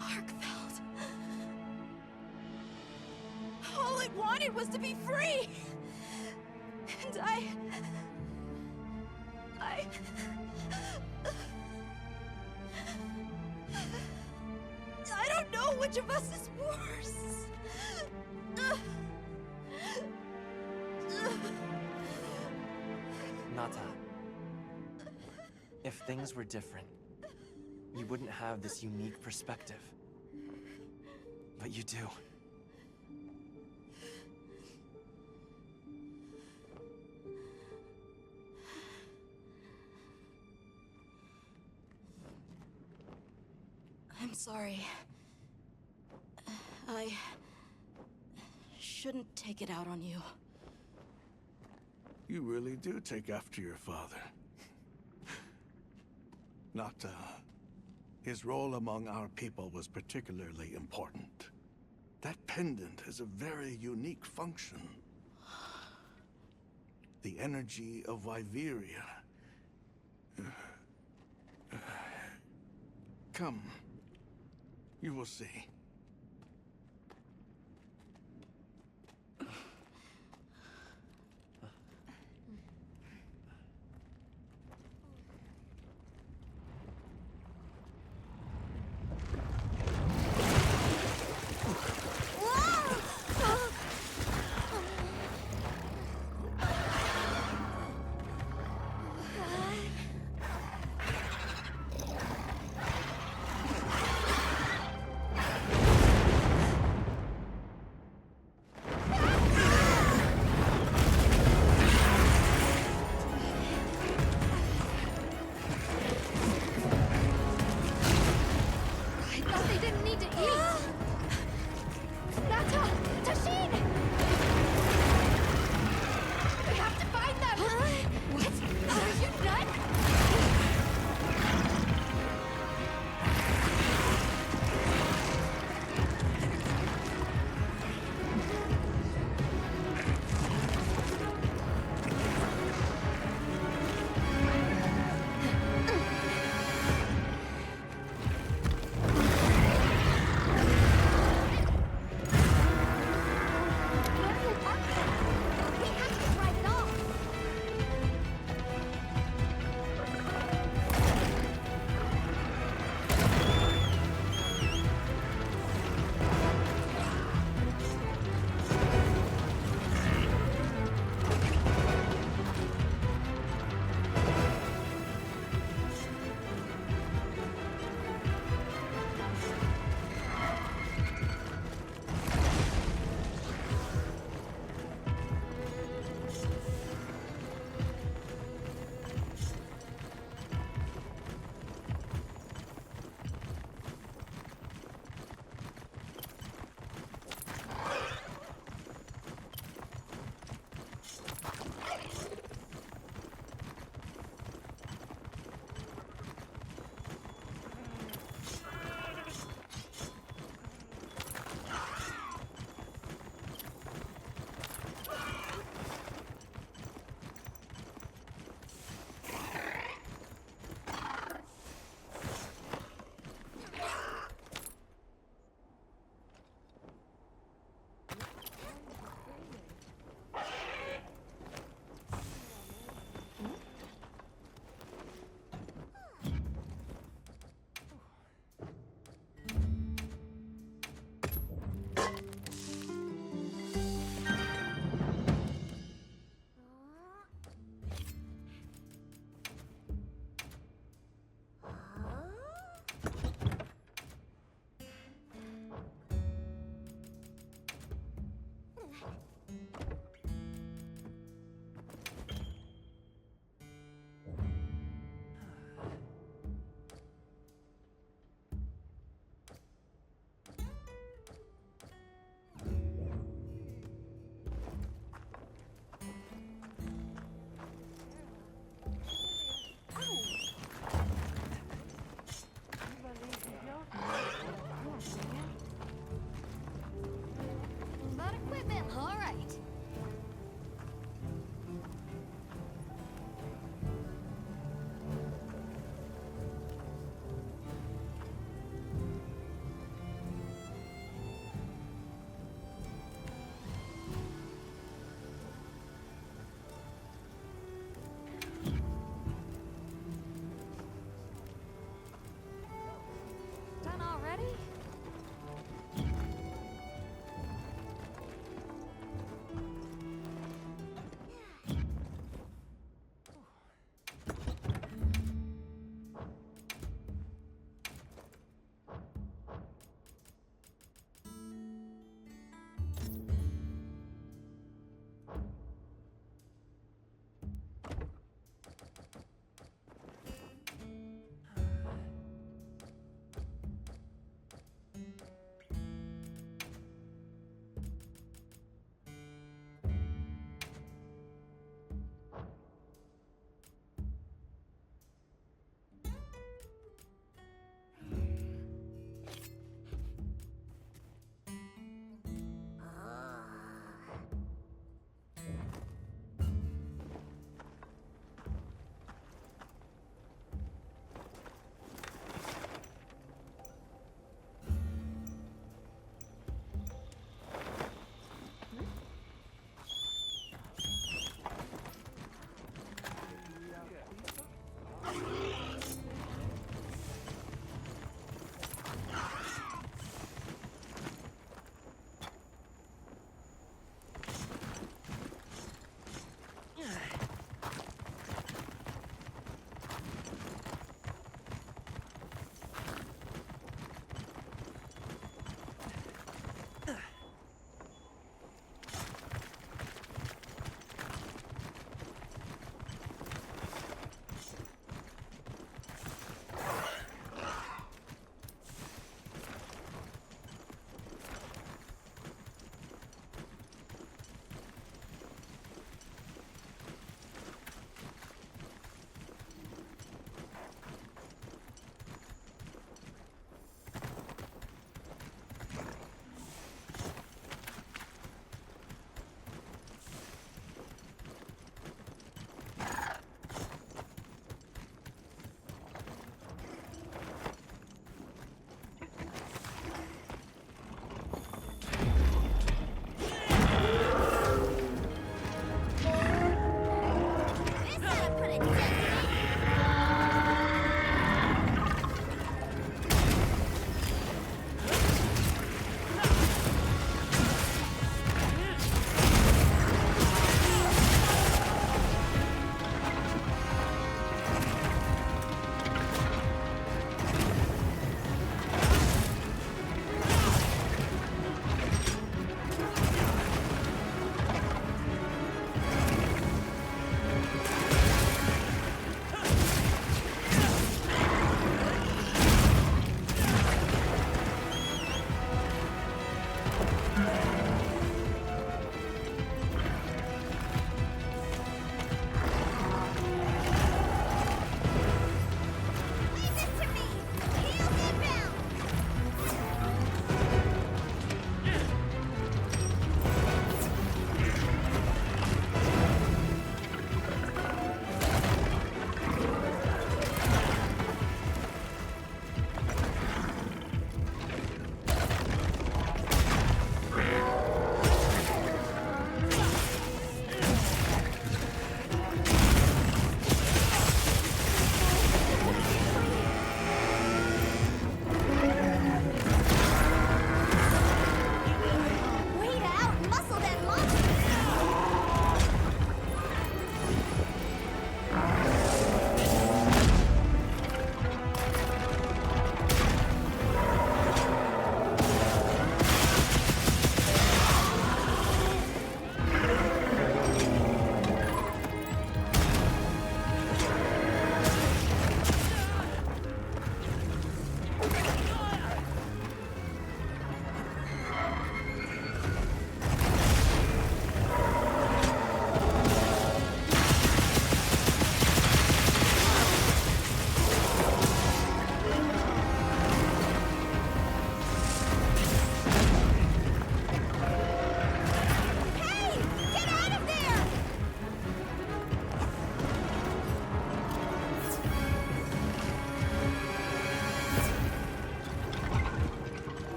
Arkfeld. All it wanted was to be free! And I don't know which of us is worse.
Nata. If things were different, you wouldn't have this unique perspective. But you do.
sorry. I shouldn't take it out on you.
You really do take after your father. Nata, his role among our people was particularly important. That pendant has a very unique function. The energy of Wyveria. Come. You will see.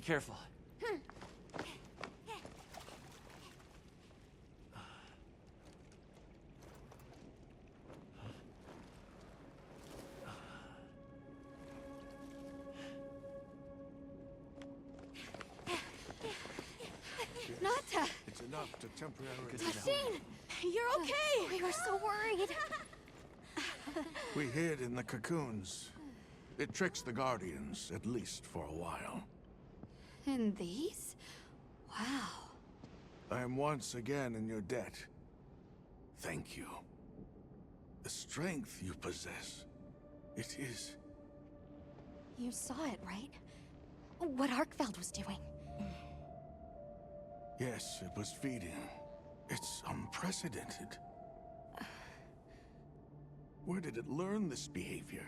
careful.
Nata!
It's enough to temporarily...
Tashine!
You're okay!
We were so worried.
We hid in the cocoons. It tricks the Guardians, at least for a while.
And these? Wow.
I am once again in your debt. Thank you. The strength you possess, it is...
You saw it, right? What Arkfeld was doing.
Yes, it was feeding. It's unprecedented. Where did it learn this behavior?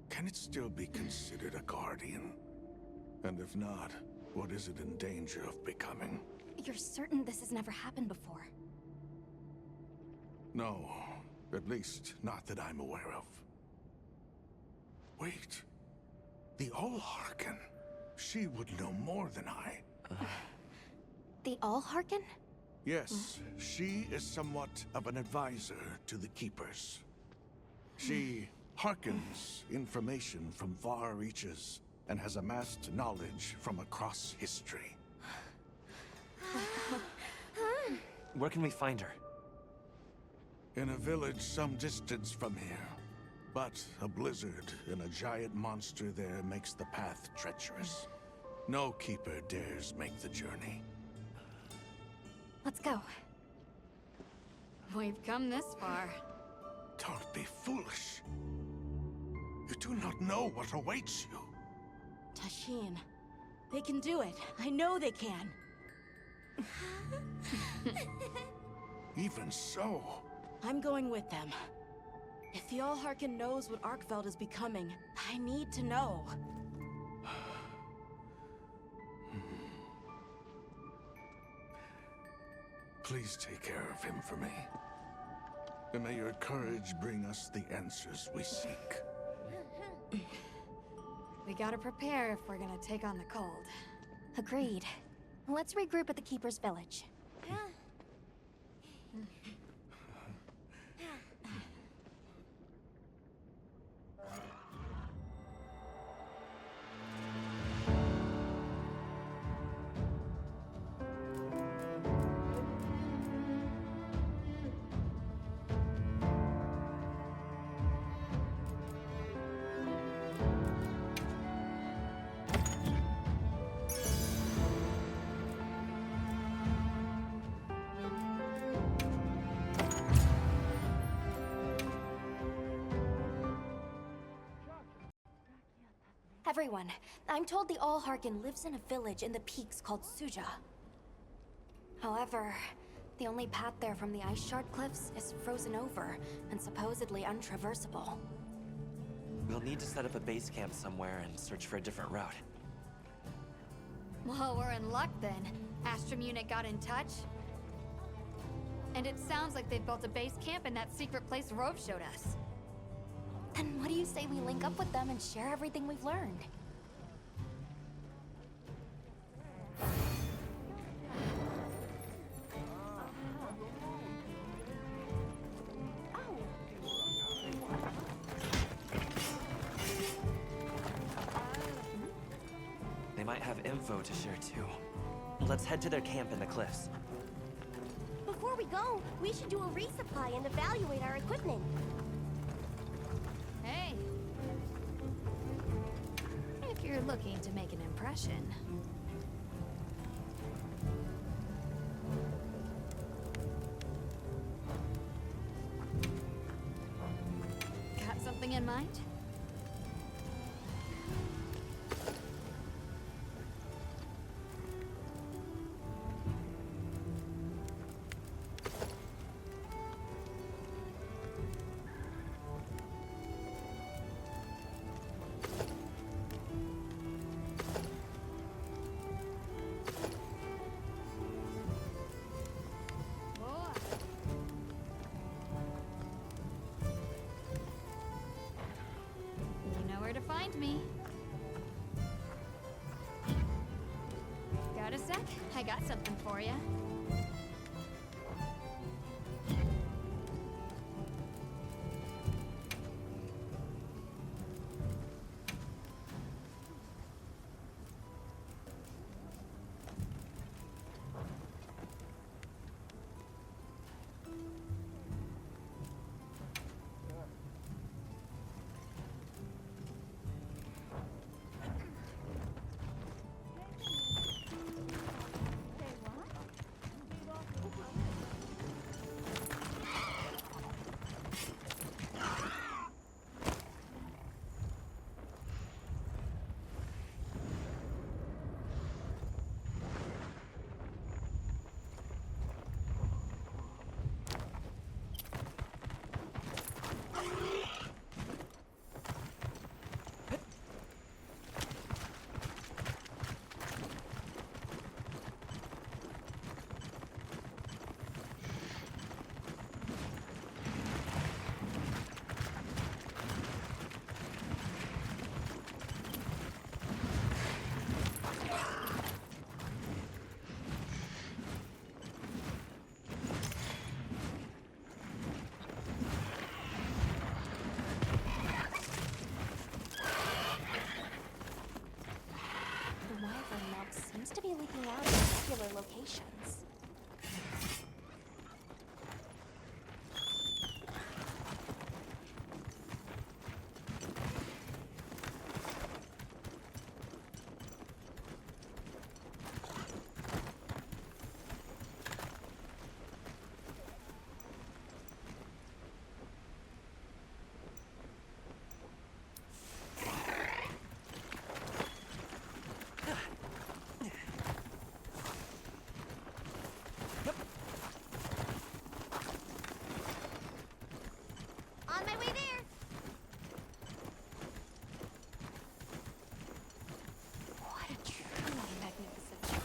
Can it still be considered a Guardian? And if not, what is it in danger of becoming?
You're certain this has never happened before?
No, at least not that I'm aware of. Wait, the Allharken. She would know more than I.
The Allharken?
Yes, she is somewhat of an advisor to the Keepers. She hearkens information from far reaches and has amassed knowledge from across history.
Where can we find her?
In a village some distance from here. But a blizzard and a giant monster there makes the path treacherous. No Keeper dares make the journey.
Let's go.
We've come this far.
Don't be foolish. You do not know what awaits you.
Tashine, they can do it. I know they can.
Even so...
I'm going with them. If the Allharken knows what Arkfeld is becoming, I need to know.
Please take care of him for me. And may your courage bring us the answers we seek.
We gotta prepare if we're gonna take on the cold.
Agreed. Let's regroup at the Keeper's Village. Everyone, I'm told the Allharken lives in a village in the peaks called Suja. However, the only path there from the Ice Shard Cliffs is frozen over and supposedly untraversable.
We'll need to set up a base camp somewhere and search for a different route.
Well, we're in luck then. Astrum unit got in touch. And it sounds like they've built a base camp in that secret place Rove showed us.
Then what do you say we link up with them and share everything we've learned?
They might have info to share too. Let's head to their camp in the cliffs.
Before we go, we should do a resupply and evaluate our equipment.
Hey. If you're looking to make an impression. Got something in mind? You know where to find me. sec? I got something for you.
The wyvern milk seems to be leaking out in regular locations.
On my way there!
What a truly magnificent tree.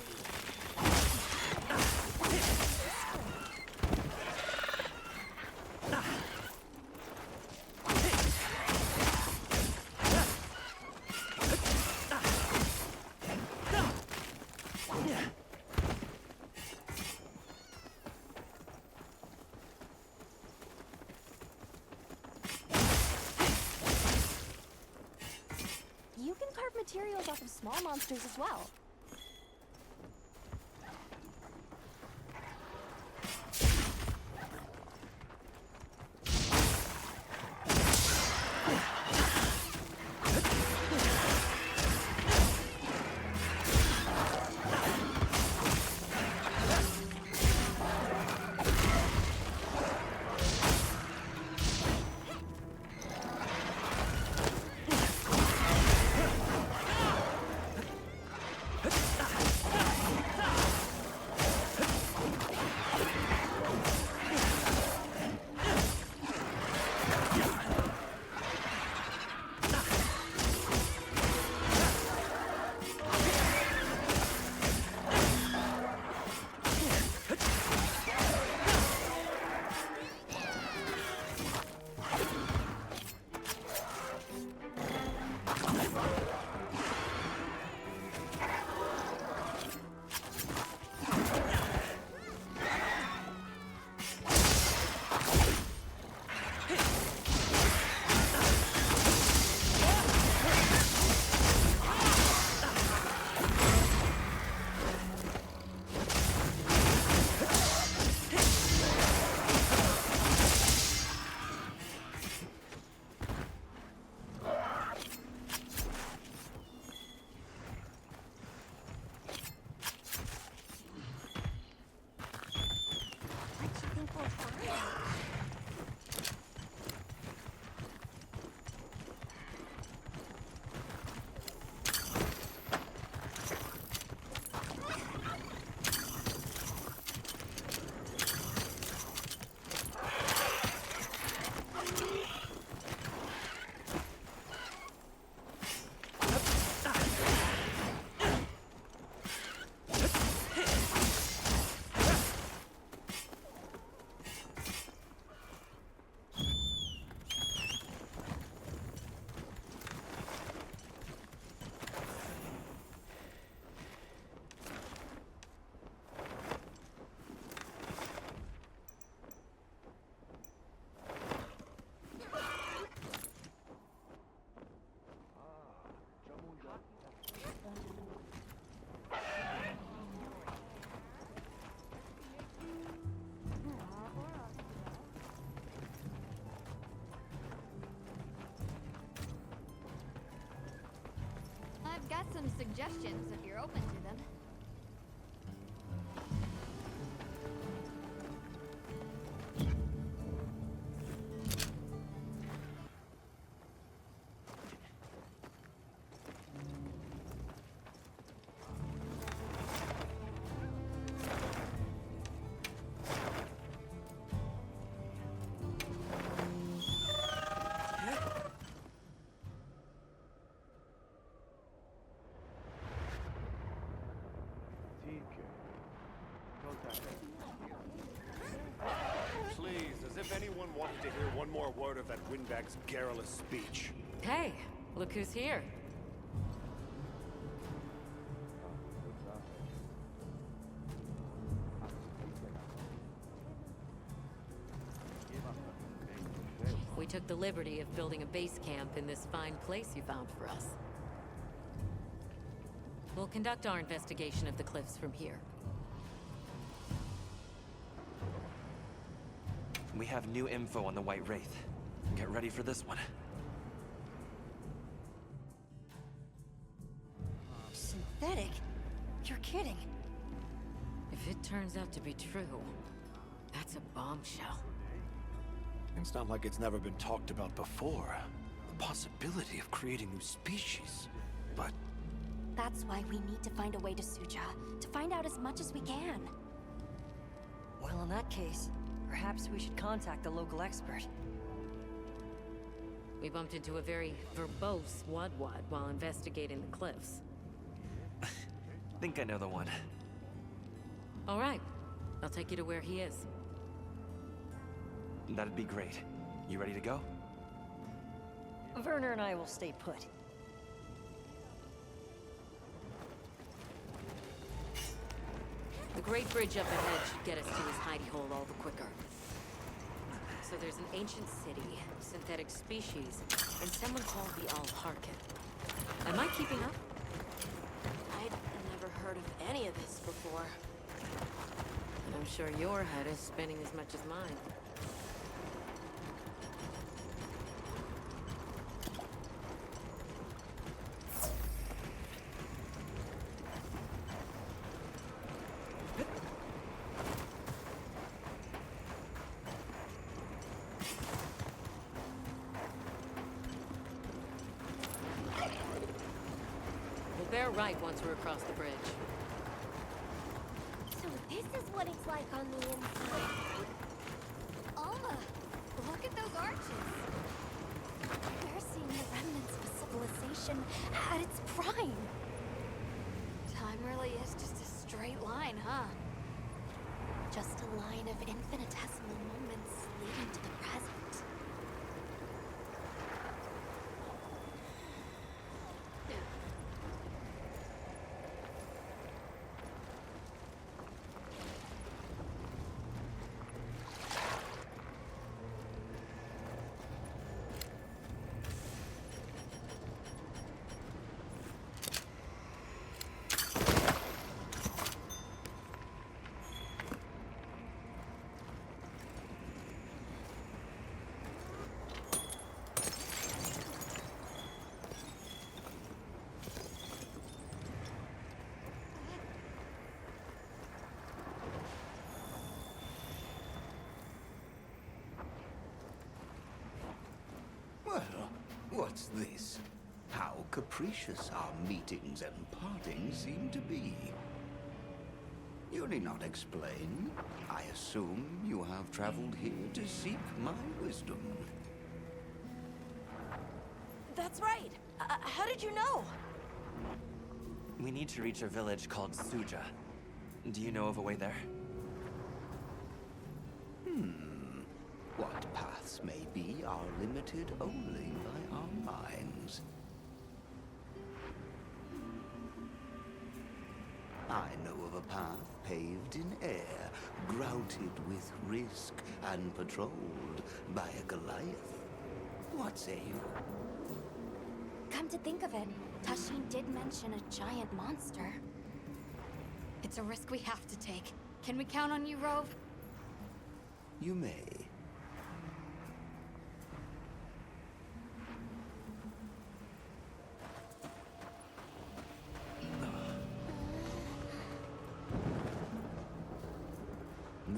You can carve materials off of small monsters as well.
some suggestions if you're open to them.
Please, as if anyone wanted to hear one more word of that windbag's garrulous speech.
Hey, look who's here. We took the liberty of building a base camp in this fine place you found for us. We'll conduct our investigation of the cliffs from here.
We have new info on the White Wraith. Get ready for this one.
Synthetic? You're kidding.
If it turns out to be true, that's a bombshell.
It's not like it's never been talked about before. The possibility of creating new species. But
That's why we need to find a way to Suja, to find out as much as we can.
Well, in that case, perhaps we should contact the local expert.
We bumped into a very verbose Wadwad while investigating the cliffs.
Think I know the one.
All right, I'll take you to where he is.
That'd be great. You ready to go?
Werner and I will stay put.
The Great Bridge up ahead should get us to his hidey hole all the quicker. So there's an ancient city, synthetic species, and someone called the Al-Harkin. Am I keeping up?
I'd never heard of any of this before.
And I'm sure your head is spinning as much as mine. Bear right once we're across the bridge.
So this is what it's like on the inside.
Alma, look at those arches.
We're seeing the remnants of civilization at its prime.
Time really is just a straight line, huh?
Just a line of infinitesimal moments leading to the present.
Well, what's this? How capricious our meetings and partings seem to be. You need not explain. I assume you have traveled here to seek my wisdom.
That's right. How did you know?
We need to reach a village called Suja. Do you know of a way there?
What paths may be are limited only by our minds. I know of a path paved in air, grouted with risk, and patrolled by a Goliath. What say you?
Come to think of it, Tashin did mention a giant monster.
It's a risk we have to take. Can we count on you, Rove?
You may.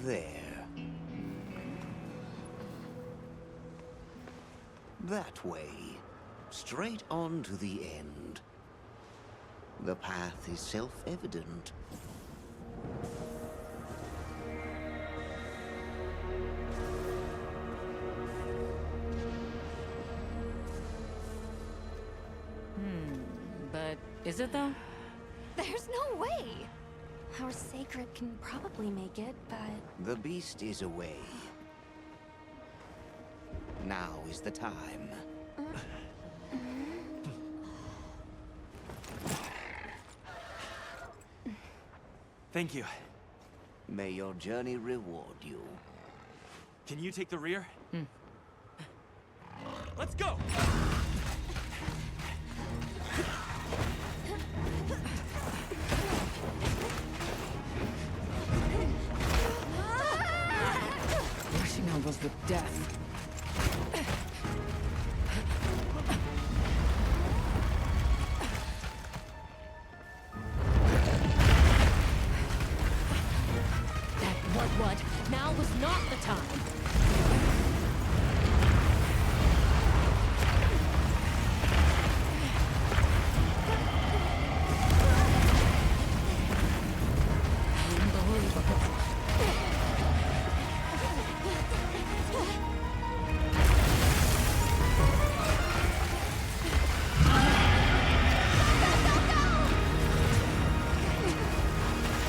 There. That way. Straight on to the end. The path is self-evident.
But is it though?
There's no way!
Our sacred can probably make it, but...
The beast is away. Now is the time.
Thank you.
May your journey reward you.
Can you take the rear? Let's go!
Rushing elbows with death. What? Now was not the time.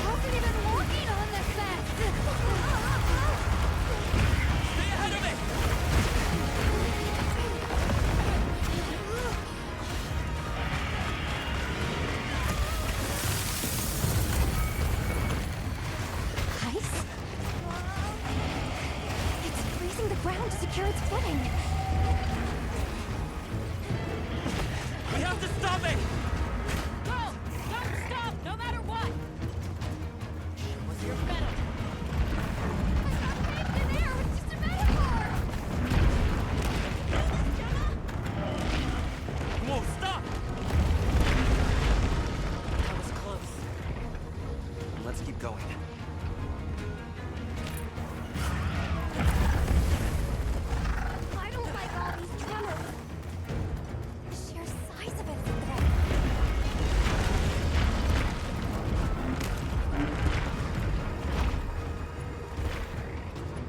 Wasn't even walking on this fast!
Stay ahead of it!
Ice? It's freezing the ground to secure its footing.
We have to stop it!
Go! Don't stop, no matter what! Show us your mettle.
In there was just a metaphor!
Whoa, stop!
That was close.
Let's keep going.
I don't like all these tremors. The sheer size of it is a threat.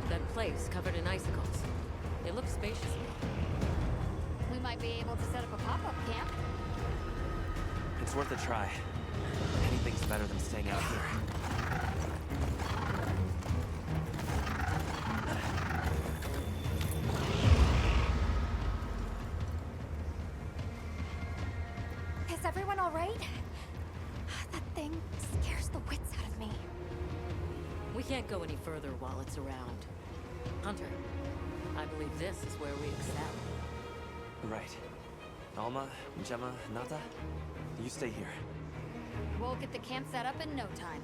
That place covered in icicles. It looks spacious.
We might be able to set up a pop-up camp.
It's worth a try. Anything's better than staying out here.
Is everyone all right? That thing scares the wits out of me.
We can't go any further while it's around. Hunter, I believe this is where we excel.
Right. Alma, Gemma, Nata, you stay here.
We'll get the camp set up in no time.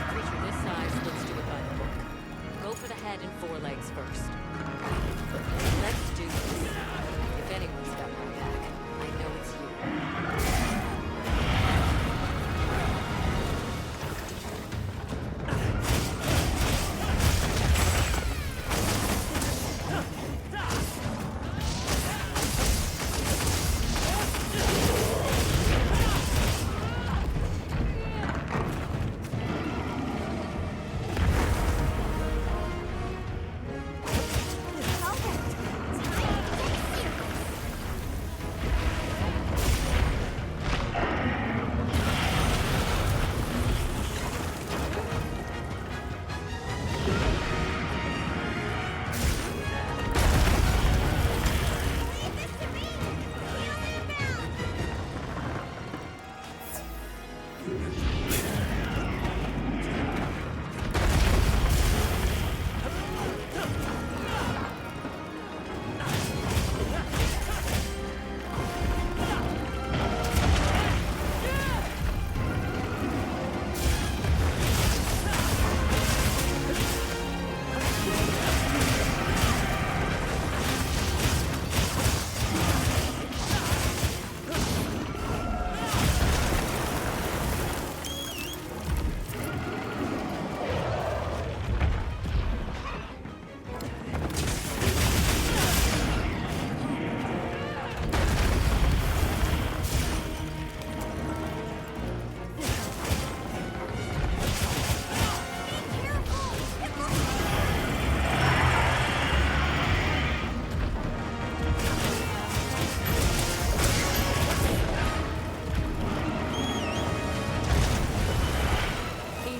Creature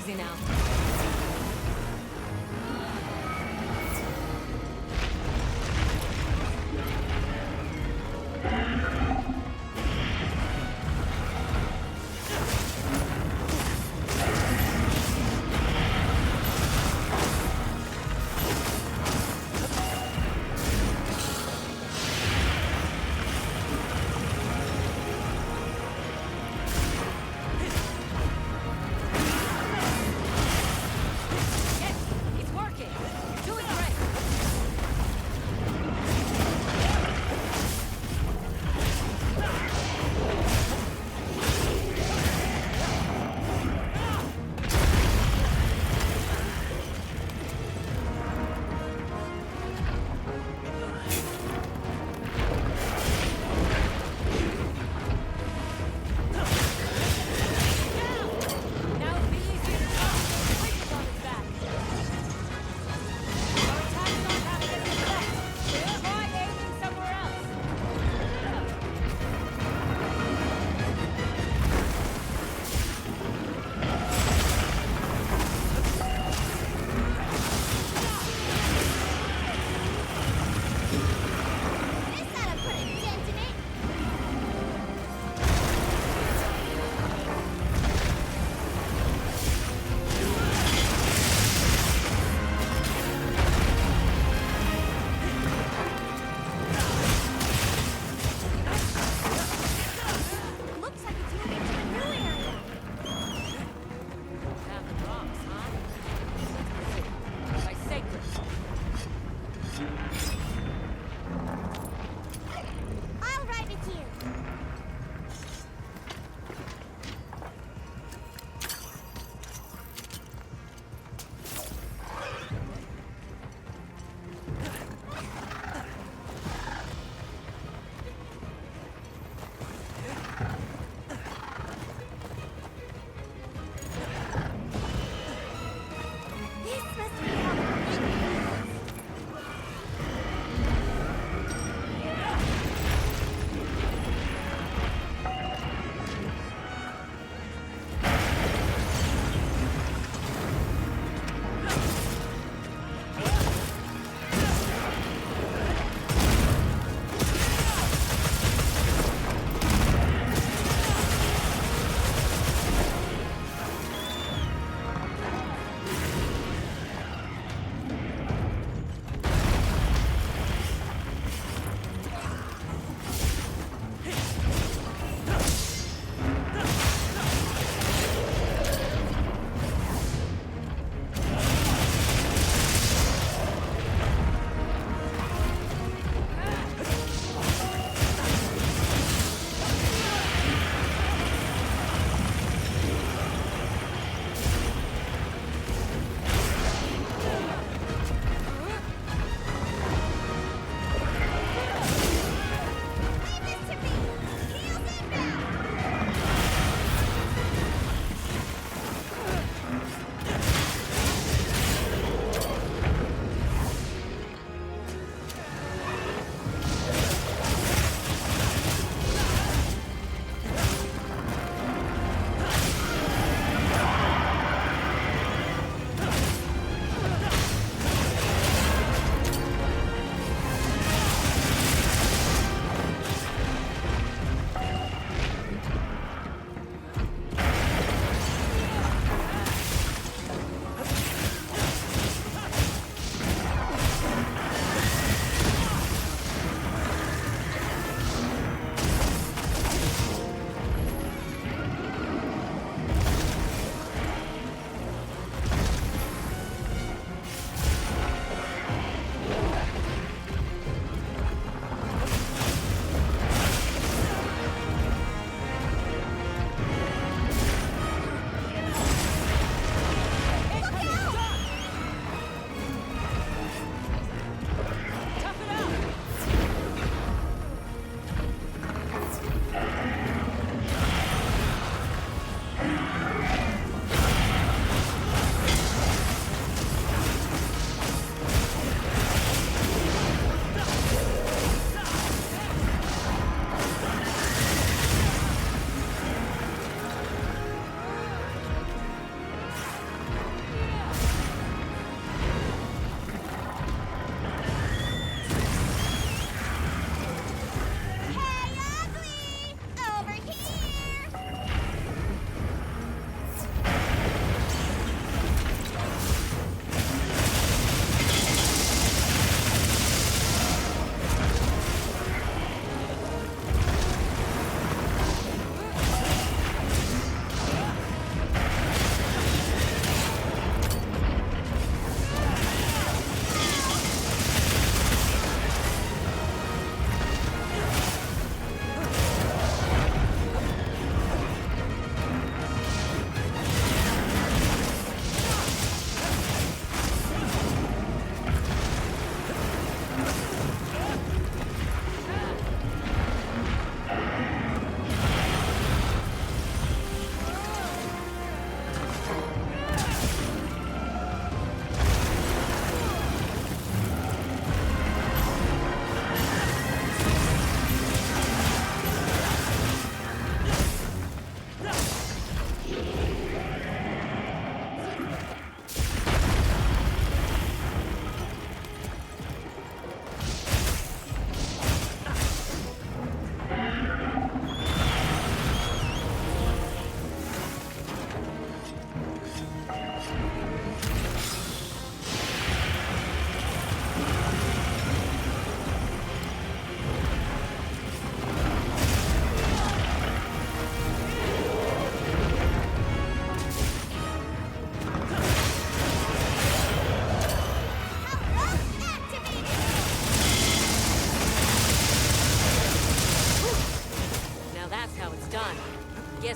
Easy now.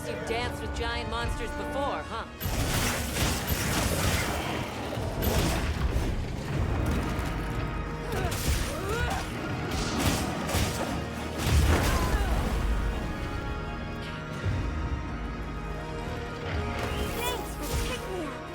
you've danced with giant monsters before, huh?
Thanks for the pick-me-up.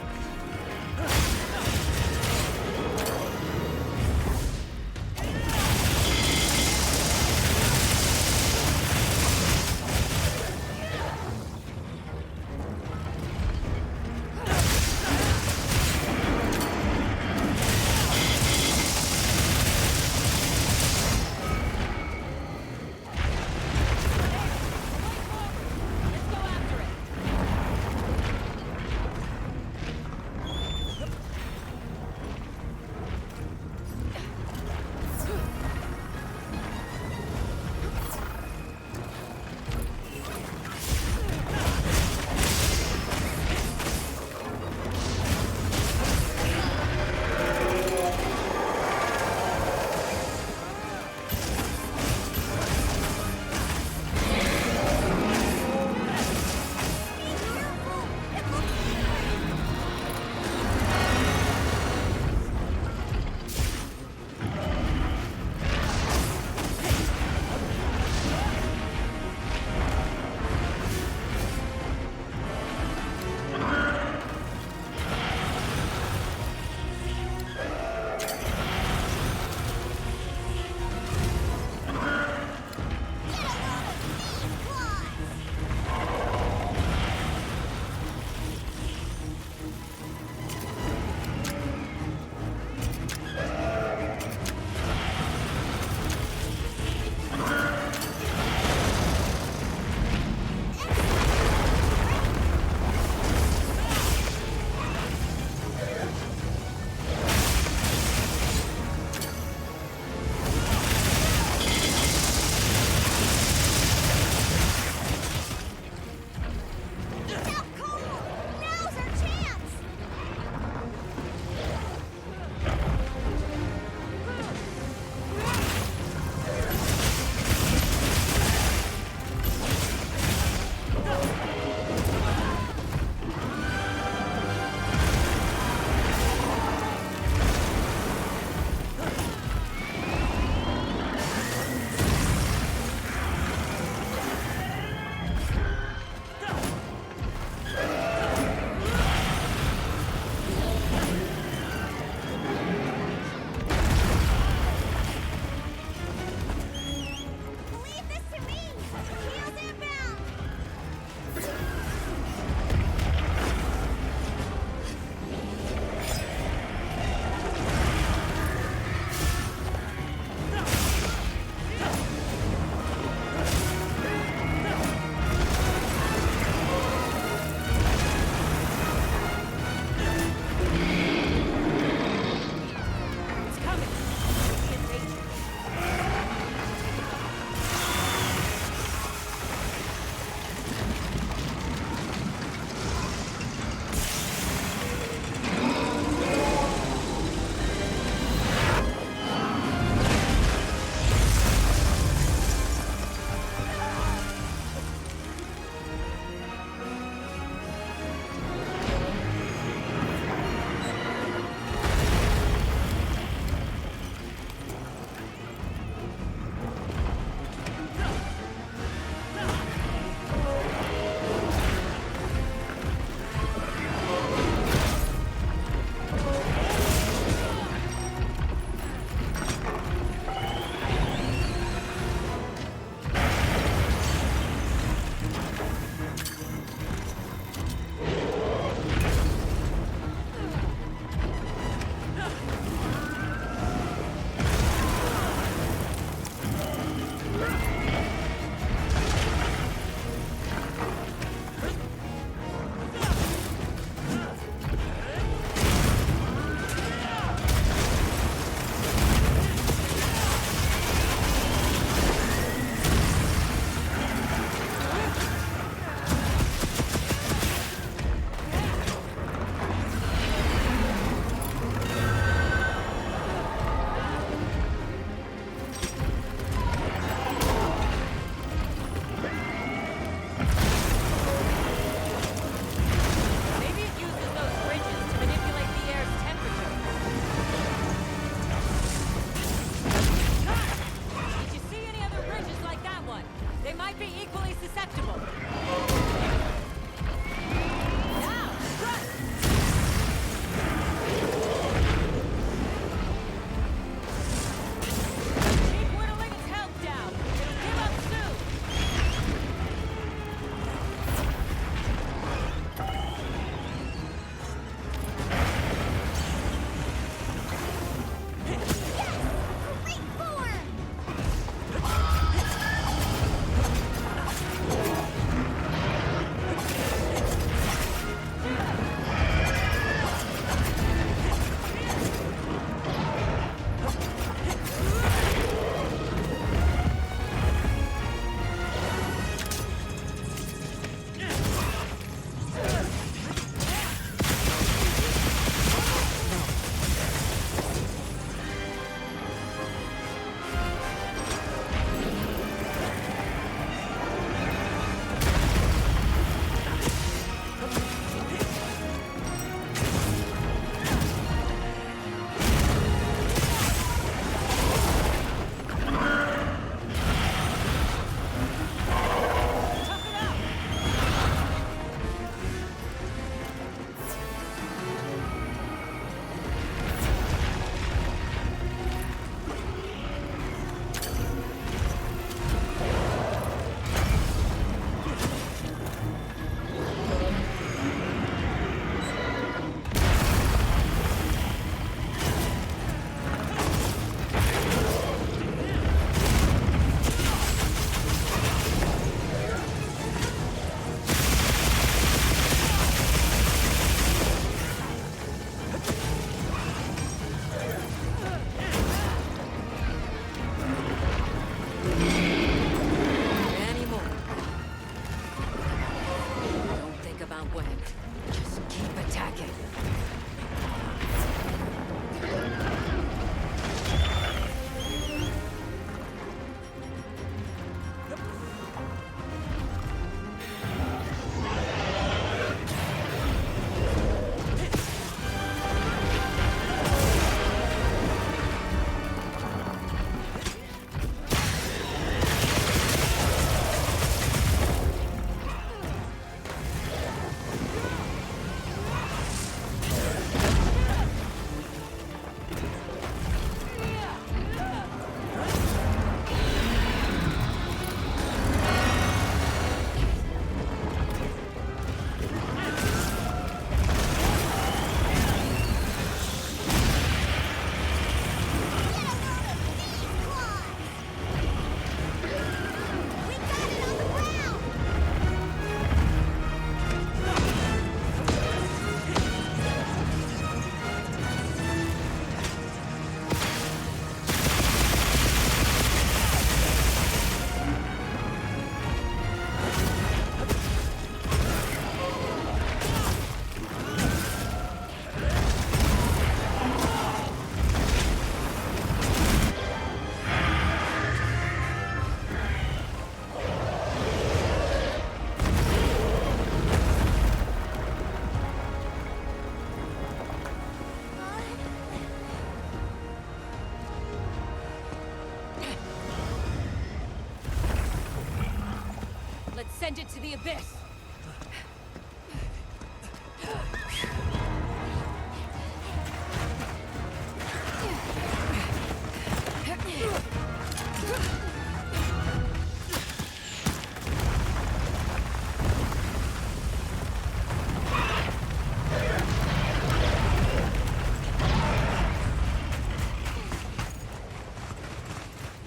Send it to the abyss!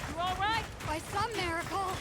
You all right? By some miracle.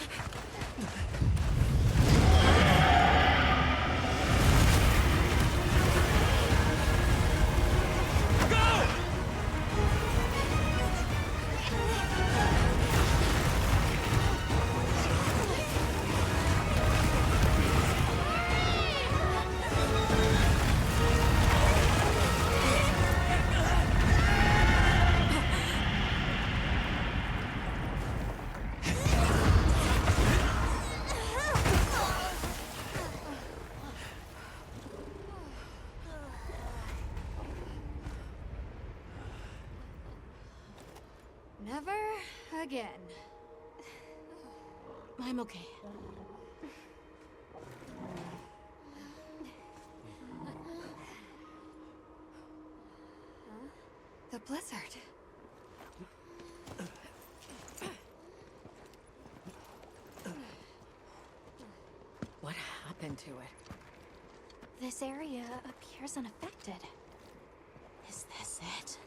Never again.
I'm okay.
The blizzard.
What happened to it?
This area appears unaffected.
Is this it?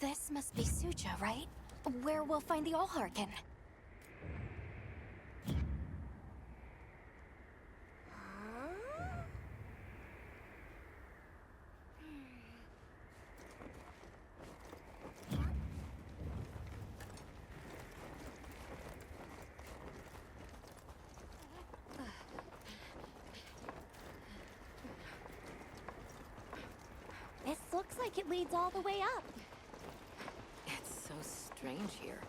This must be Suja, right? Where we'll find the Allharkin. This looks like it leads all the way up.
It's so strange here.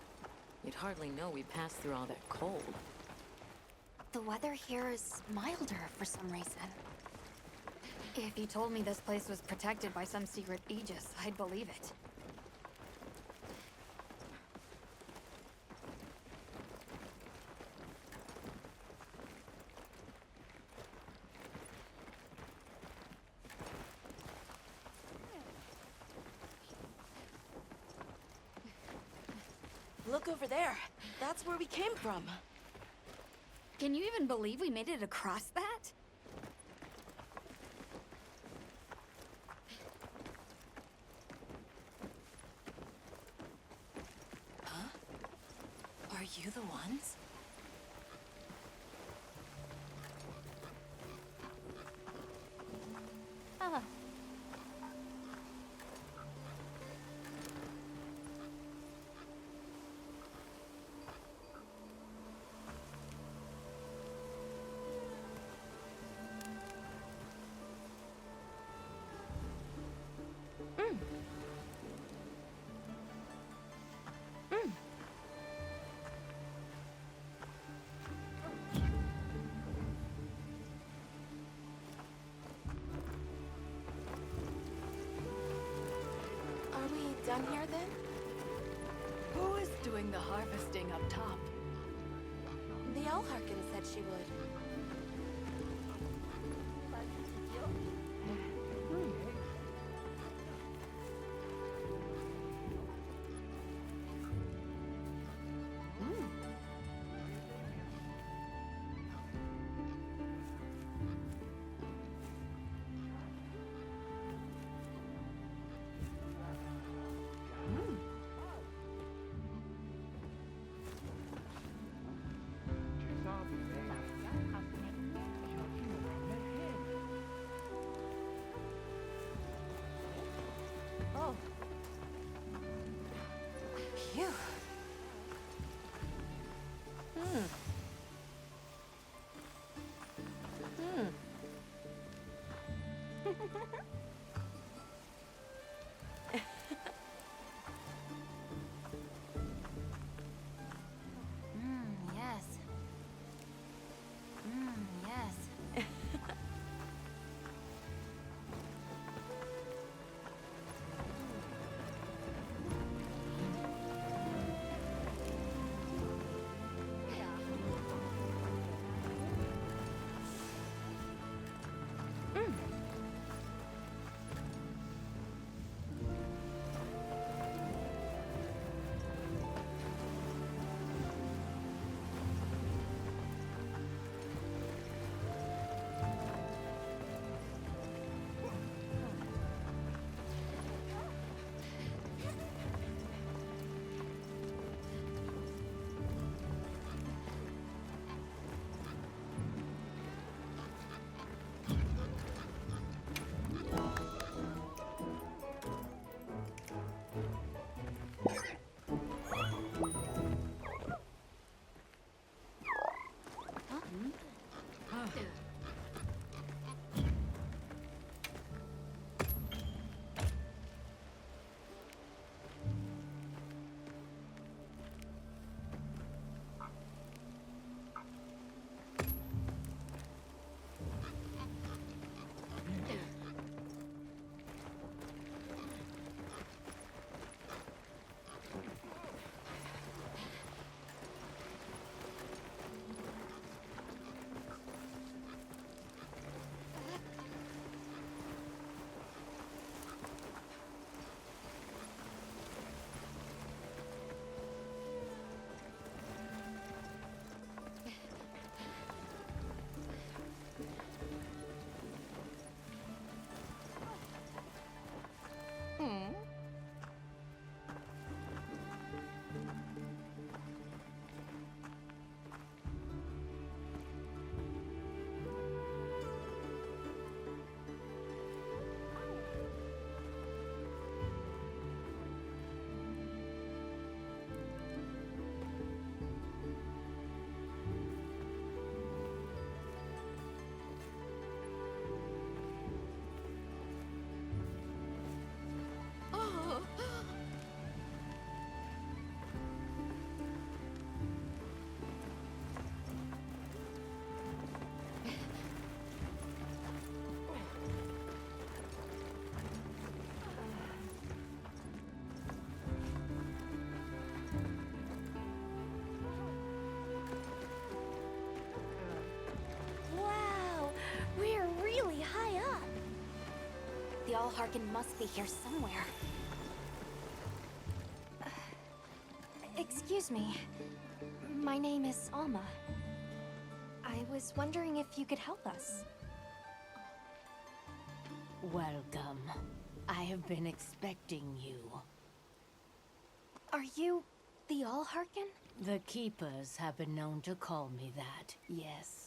You'd hardly know we passed through all that cold.
The weather here is milder for some reason.
If you told me this place was protected by some secret aegis, I'd believe it.
Look over there. That's where we came from.
Can you even believe we made it across that?
Huh? Are you the ones?
Ah.
Are we done here then?
Who is doing the harvesting up top?
The Allharkin said she would.
Allharkin must be here somewhere. Excuse me. My name is Alma. I was wondering if you could help us.
Welcome. I have been expecting you.
Are you the Allharkin?
The Keepers have been known to call me that, yes.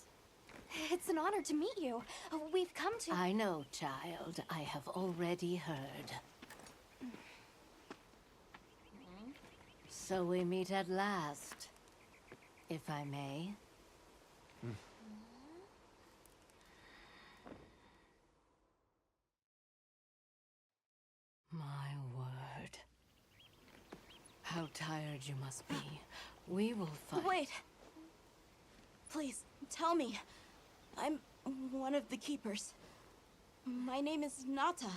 It's an honor to meet you. We've come to...
I know, child. I have already heard. So we meet at last, if I may. My word. How tired you must be. We will fight.
Wait! Please, tell me. I'm one of the Keepers. My name is Nata.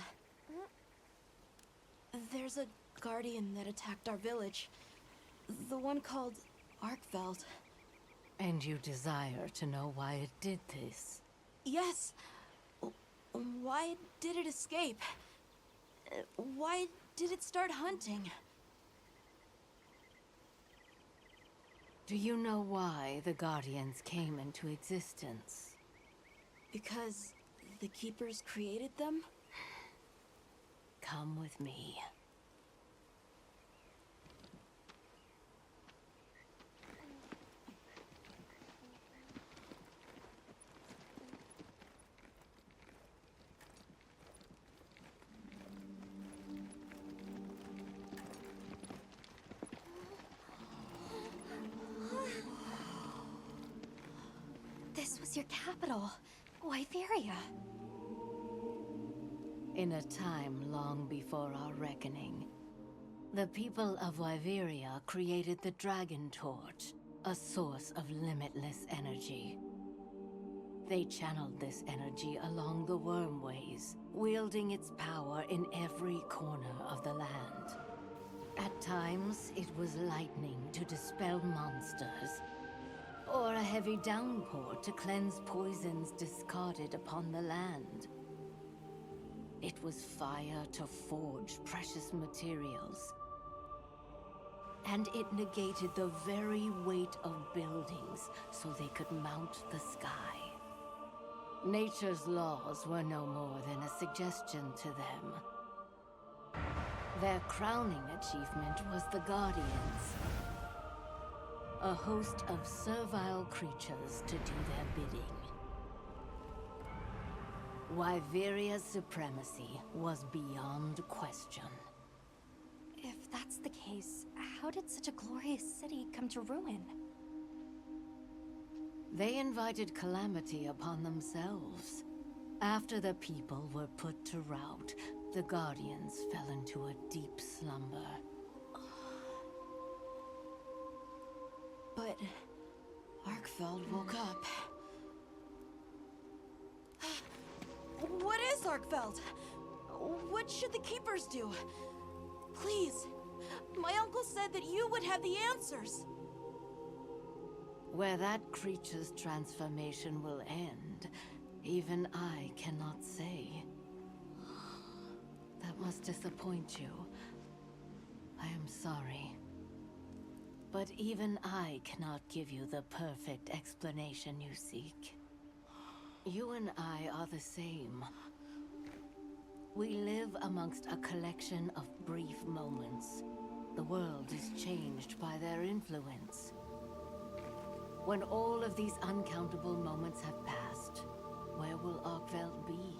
There's a guardian that attacked our village. The one called Arkveld.
And you desire to know why it did this?
Yes. Why did it escape? Why did it start hunting?
Do you know why the Guardians came into existence?
Because the Keepers created them?
Come with me.
This was your capital, Wyveria.
In a time long before our reckoning, the people of Wyveria created the Dragon Torch, a source of limitless energy. They channeled this energy along the Wormways, wielding its power in every corner of the land. At times, it was lightning to dispel monsters, or a heavy downpour to cleanse poisons discarded upon the land. It was fire to forge precious materials. And it negated the very weight of buildings so they could mount the sky. Nature's laws were no more than a suggestion to them. Their crowning achievement was the Guardians. A host of servile creatures to do their bidding. Wyveria's supremacy was beyond question.
If that's the case, how did such a glorious city come to ruin?
They invited calamity upon themselves. After the people were put to rout, the Guardians fell into a deep slumber.
But Arkveld woke up. What is Arkveld? What should the Keepers do? Please, my uncle said that you would have the answers.
Where that creature's transformation will end, even I cannot say. That must disappoint you. I am sorry. But even I cannot give you the perfect explanation you seek. You and I are the same. We live amongst a collection of brief moments. The world is changed by their influence. When all of these uncountable moments have passed, where will Arkveld be?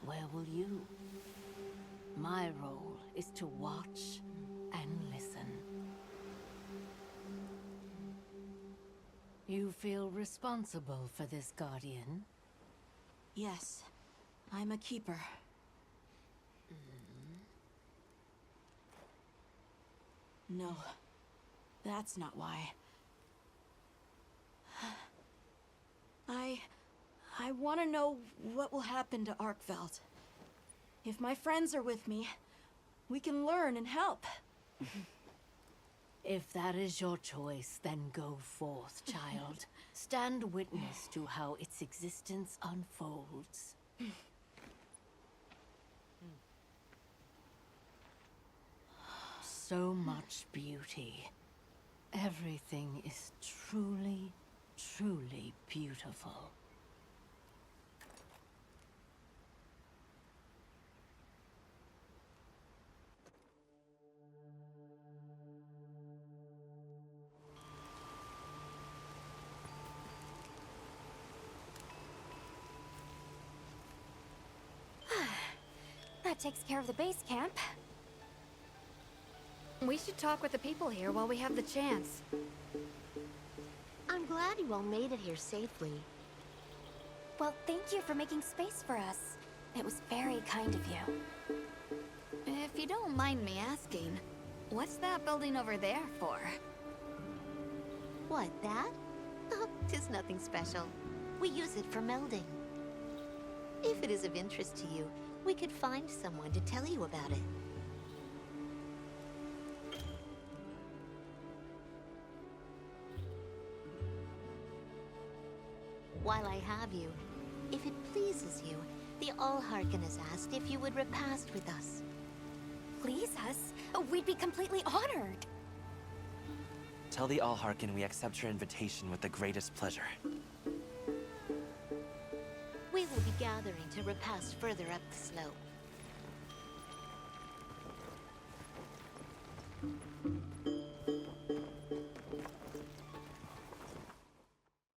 Where will you? My role is to watch and listen. You feel responsible for this Guardian?
Yes, I'm a Keeper. No, that's not why. I want to know what will happen to Arkveld. If my friends are with me, we can learn and help.
If that is your choice, then go forth, child. Stand witness to how its existence unfolds. so much beauty. Everything is truly, truly beautiful.
That takes care of the base camp.
We should talk with the people here while we have the chance.
I'm glad you all made it here safely.
Well, thank you for making space for us. It was very kind of you.
If you don't mind me asking, what's that building over there for?
What, that? Oh, 'tis nothing special. We use it for melding. If it is of interest to you, we could find someone to tell you about it. While I have you, if it pleases you, the Allharkin has asked if you would repast with us.
Please us? We'd be completely honored.
Tell the Allharkin we accept your invitation with the greatest pleasure.
We will be gathering to repast further up the slope.